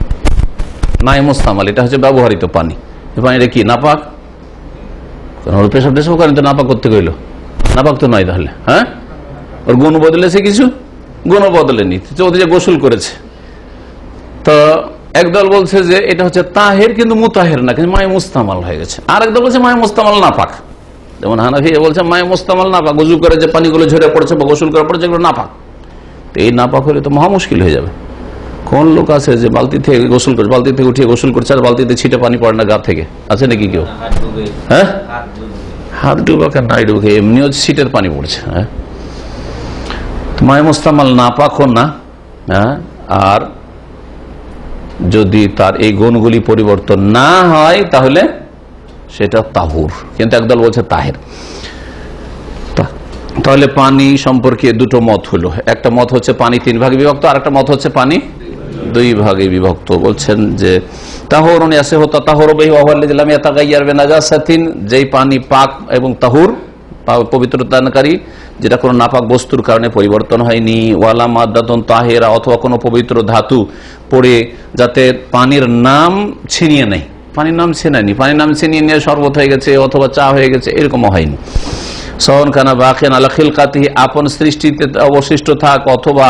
মায়ে মুস্তামাল, এটা হচ্ছে ব্যবহৃত পানি। এই পানিটা কি নাপাক? পেশাব টেশাব করেন তো নাপাক করতে গেল, নাপাক তো নয়। তাহলে ওর গুণ বদলেছে কিছু? গুণ বদলেনি, ওদের গোসল করেছে। তো একদল বলছে যে এটা হচ্ছে তাহের কিন্তু মুতাহের না, কিন্তু মায়ে মুস্তামাল হয়ে গেছে। আর একদল বলছে মায়ে মুস্তামাল নাপাক, যেমন হানাফি বলছে মায়ে মুস্তামাল নাপাক, উযু করে যে পানিগুলো ঝরে পড়ছে বা গোসল করে পড়ছে এগুলো নাপাক। তো এই নাপাক হলে তো মহা মুশকিল হয়ে যাবে। কোন লোক আছে যে বালতি থেকে গোসল করছে, বালতি থেকে উঠিয়ে গোসল করছে, আর বালতিতে ছিটে পানি পড়ে না গা থেকে? আছে নাকি কেউ? হাত ডুবা কেন? নাই ডুবে, এমনিও ছিটের পানি পড়ছে। মায়ে মুস্তামাল নাপাকও না, আর যদি তার এই গুণগুলি পরিবর্তন না হয় তাহলে সেটা তাহুর, কিন্তু একদল বলছে তাহের। তাহলে পানি সম্পর্কে 2টো মত হলো, একটা মত হচ্ছে পানি 3 ভাগে বিভক্ত, আর একটা মত হচ্ছে পানি 2 ভাগে বিভক্ত। বলছেন যে তাহুরুন ইয়াসিহু তাতাহুরু বিহি ওয়া হুয়া আল্লাযী লাম ইয়াতাগায়্যার বিনাজাসাতিন, যেই পানি পাক এবং তাহুর পবিত্রতাকারী, যেটা কোনো নাপাক বস্তুর কারণে পরিবর্তন হয়নি। ওয়ালা মাদাতুন তাহিরা, অথবা কোনো পবিত্র ধাতু পড়ে যাতে পানির নাম ছিনিয়ে নেয়, পানির নাম ছিনায়নি, পানির নাম ছিনিয়ে নিয়ে শরবত হয়ে গেছে অথবা চা হয়ে গেছে, এরকমও হয়নি। সাওয়ান কানা বাকিয়ান আলা খিলকাতিহি, আপন সৃষ্টিতে অবশিষ্ট থাক, অথবা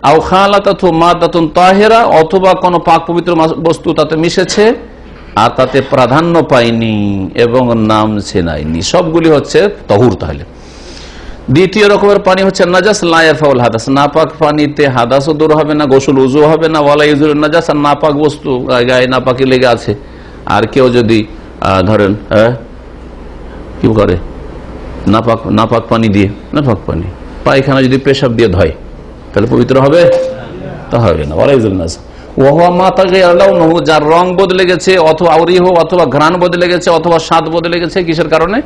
আও খালাতাতু মাদাতুন তাহিরা, অথবা কোনো পাক পবিত্র বস্তু তাতে মিশেছে আর তাতে প্রাধান্য পায়নি এবং নাম ছিনায়নি, সবগুলি হচ্ছে তাহুর। তাহলে দ্বিতীয় রকমের পানি হচ্ছে নাজাস লা ইয়ারফাউল হাদাস, নাপাক পানিতে হাদাসও দূর হবে না, গোসল উযু হবে না, ওয়ালা ইউজুরুন নাজাস, আর নাপাক বস্তু গায়ে নাপাকি লেগে আছে, আর কেউ যদি ধরেন কি করে নাপাক পানি দিয়ে, নাপাক পানি পায়খানা যদি পেশাব দিয়ে ধয় তাহলে পবিত্র হবে? তা হবে না। ওয়ালা ইউজুরুন নাজাস ওয়া মা তাগায়্যারা লাউনুহু, যার রং বদলে গেছে অথবা আউরিহ অথবা ঘ্রাণ বদলে গেছে অথবা স্বাদ বদলে গেছে, কিসের কারণে?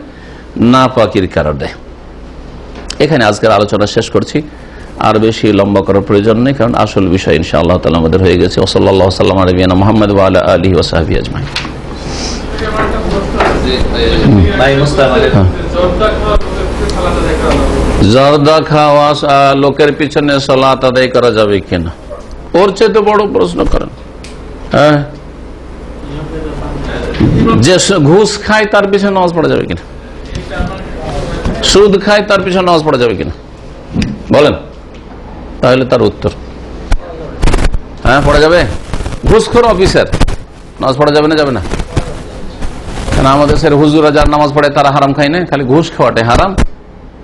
নাপাকির কারণে। এখানে আজকের আলোচনা শেষ করছি, আর বেশি লম্বা করার প্রয়োজন নেই, কারণ আসল বিষয় ইনশাআল্লাহ তাআলা আমাদের হয়ে গেছে। সাল্লাল্লাহু আলাইহি ওয়া সাল্লাম নবিয়ানা মুহাম্মদ ওয়া আলা আলিহি ওয়া সাহবিহি আজমাইন। জর্দা খাওয়া লোকের পিছনে সালাত আদায় করা যাবে কিনা? ওর চেয়ে বড় প্রশ্ন করেন। হ্যাঁ, যে ঘুষ খায় তার পিছনে নামাজ পড়া যাবে কিনা? সুদ খায় তার পিছনে নামাজ পড়া যাবে কিনা বলেন? তাহলে তার উত্তর হ্যাঁ, পড়া যাবে। ঘুষখোর অফিসার নামাজ পড়া যাবে না? যাবে না কেন? আমাদের স্যার হুজুরা যার নামাজ পড়ে তারা হারাম খায় না, খালি ঘুষ খাওয়াটাই হারাম।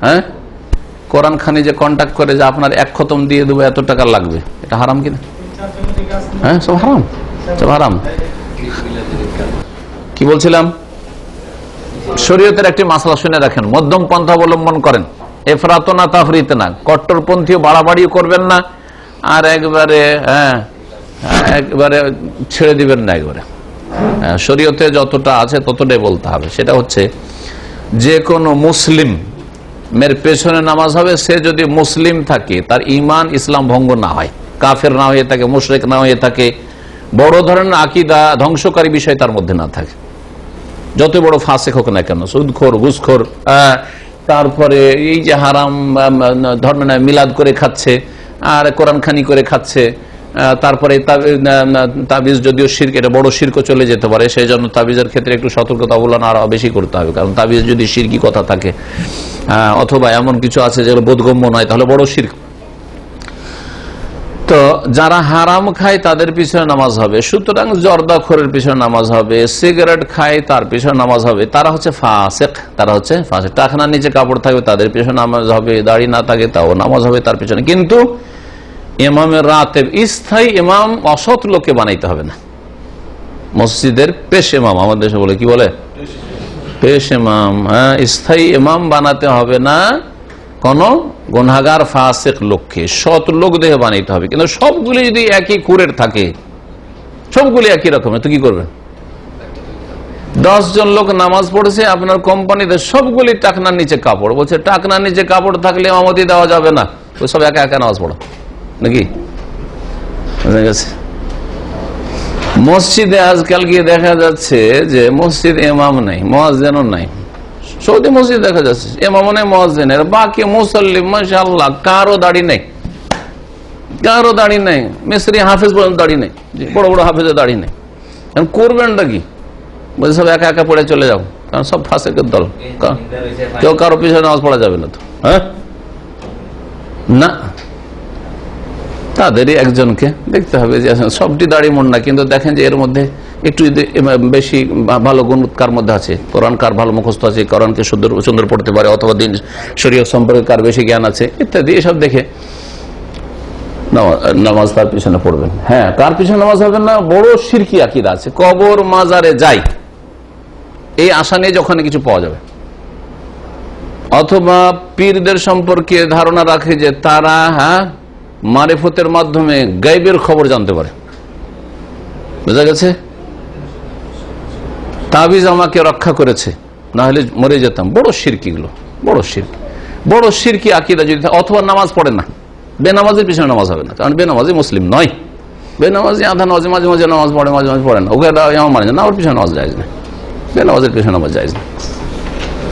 হ্যাঁ, কোরআন খানি যে কন্ট্যাক্ট করে যে আপনার এক খতম দিয়ে দেবো এত টাকা লাগবে, এটা হারাম কিনা? হ্যাঁ, সব হারাম, সব হারাম। কি বলছিলাম? শরীয়তের একটি মাসলা শুনে রাখেন, মধ্যম পন্থা অবলম্বন করেন, এফরাত না তাফরিত না, কট্টরপন্থী বাড়াবাড়িও করবেন না, আর একবারে একবারে ছেড়ে দিবেন না। একবারে শরীয়তে যতটা আছে ততটাই বলতে হবে। সেটা হচ্ছে যে কোনো মুসলিমের পেছনে নামাজ হবে, সে যদি মুসলিম থাকে, তার ঈমান ইসলাম ভঙ্গ না হয়, কাফের না হয়ে থাকে, মুশরিক না হয়ে থাকে, বড় ধরনের আকীদা ধ্বংসকারী বিষয় তার মধ্যে না থাকে, যত বড় ফাসিক হোক না কেন, সুদখোর, ঘুষখোর, তারপরে এই যে হারাম ধর্মে মিলাদ করে খাচ্ছে আর কোরআন খানি করে খাচ্ছে, তারপরে তাবিজ যদিও শিরক, এটা বড় শিরকও চলে যেতে পারে, সেই জন্য তাবিজের ক্ষেত্রে একটু সতর্কতা অবলম্বন আরো বেশি করতে হবে, কারণ তাবিজ যদি শিরকি কথা থাকে অথবা এমন কিছু আছে যেগুলো বোধগম্য নয়, তাহলে বড় শিরক। তো যারা হারাম খায় তাদের পিছনে নামাজ হবে, সুতরাং জর্দাখোরের পিছনে নামাজ হবে, সিগারেট খায় তার পিছনে নামাজ হবে, তারা হচ্ছে ফাসিক, তারা হচ্ছে ফাসিক। টাকনার নিচে কাপড় থাকবে তাদের পিছনে নামাজ হবে, দাড়ি না থাকে তাও নামাজ হবে তার পিছনে। কিন্তু ইমামের রাতেব, স্থায়ী ইমাম অসৎ লোককে বানাইতে হবে না। মসজিদের পেশ ইমাম, আমাদের দেশে বলে, কি বলে? পেশ ইমাম। হ্যাঁ, স্থায়ী ইমাম বানাতে হবে না, কোন গুনাহগার ফাসিক লোককে সৎ লোক দেখে বানাইতে হবে। কিন্তু সবগুলি যদি একই কুরের থাকে, সবগুলি একই রকমের, তো কি করবেন? 10 জন লোক নামাজ পড়েছে আপনার কোম্পানিতে, সবগুলি টাকনার নিচে কাপড়, বলছে টাকনার নিচে কাপড় থাকলে ইমামতি দেওয়া যাবে না, ওই সব একা একা নামাজ পড়ো নাকি? বুঝা গেছে? মসজিদে আজকাল গিয়ে দেখা যাচ্ছে যে মসজিদ ইমাম নাই, মুয়াজ্জিনও নাই। সৌদি মসজিদ দেখা যাচ্ছে ইমামও নেই, মুয়াজ্জিনের, বাকি মুসল্লি মাশাআল্লাহ কারো দাড়ি নেই, কারো দাড়ি নেই, মিস্ত্রি হাফেজ পর্যন্ত দাড়ি নেই, বড় বড় হাফেজের দাড়ি নেই। করবেনটা কি? বলছে সব একা একা পড়ে চলে যাও, কারণ সব ফাসিকের দল, কেউ কারো পিছনে নামাজ পড়া যাবে না। তো হ্যাঁ, না, তাদেরই একজনকে দেখতে হবে যে সবটি দাড়ি মন না, কিন্তু দেখেন যে এর মধ্যে একটু বেশি ভালো গুণকার মধ্যে আছে, কোরআন কার ভালো মুখস্থ আছে, কোরআনকে সুন্দর পড়তে পারে, অথবা দিন শরীয়ত সম্পর্কে কার বেশি জ্ঞান আছে ইত্যাদি, এসব দেখে নামাজ তার পিছনে পড়বেন। হ্যাঁ, কার পিছনে নামাজ হবে না? বড় শিরকি আকীদা আছে, কবর মাজারে যাই এই আশা নিয়ে যখন কিছু পাওয়া যাবে, অথবা পীরদের সম্পর্কে ধারণা রাখে যে তারা মারিফতের মাধ্যমে গায়বের খবর জানতে পারে। বুঝা গেছে? তাবিজ আমাকে রক্ষা করেছে, না হলে মরে যেতাম। বড় শিরকি গুলো, বড় শিরকি আকীদা যদি, অথবা নামাজ পড়ে না, বেনামাজের পিছনে নামাজ হবে না, কারণ বেনামাজি মুসলিম নয়। বেনামাজি আধা নামাজি মাঝে মাঝে নামাজ পড়ে, মাঝে মাঝে পড়ে না, ওকে মানে না, ওর পিছনে নামাজ জায়েজ না, বেনামাজের পিছনে নামাজ জায়েজ না।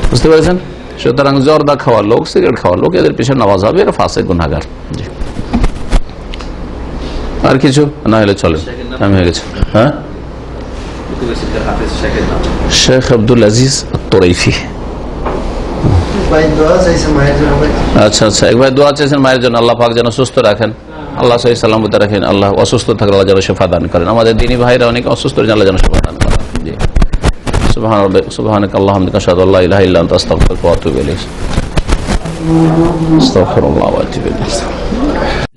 বুঝতে পেরেছেন? সুতরাং জর্দা খাওয়া লোক, সিগারেট খাওয়া লোক, এদের পিছনে নামাজ হবে, এরা ফাসিক গুনাহগার। জি, আর কিছু না হলে চলে, টাইম হয়ে গেছে। হ্যাঁ, শেখ আব্দুল আজিজ তোরাইফি। আচ্ছা আচ্ছা, এক ভাই দোয়া চাইছেন মায়ের জন্য, আল্লাহ পাক যেন সুস্থ রাখেন, আল্লাহ সহি সালামতে রাখেন, আল্লাহ অসুস্থ থাকলে আল্লাহ যেন শিফা দান করেন। আমাদের দিনী ভাইরা অনেক অসুস্থ, আল্লাহ যেন শিফা দান করেন। জি, সুবহানাক আল্লাহুম্মা ওয়া বিহামদিকা আশহাদু আল্লা ইলাহা ইল্লা আনতা আস্তাগফিরুকা ওয়া আতুবু ইলাইক। আস্তাগফিরুল্লাহ ওয়া আতুবু ইলাইহি।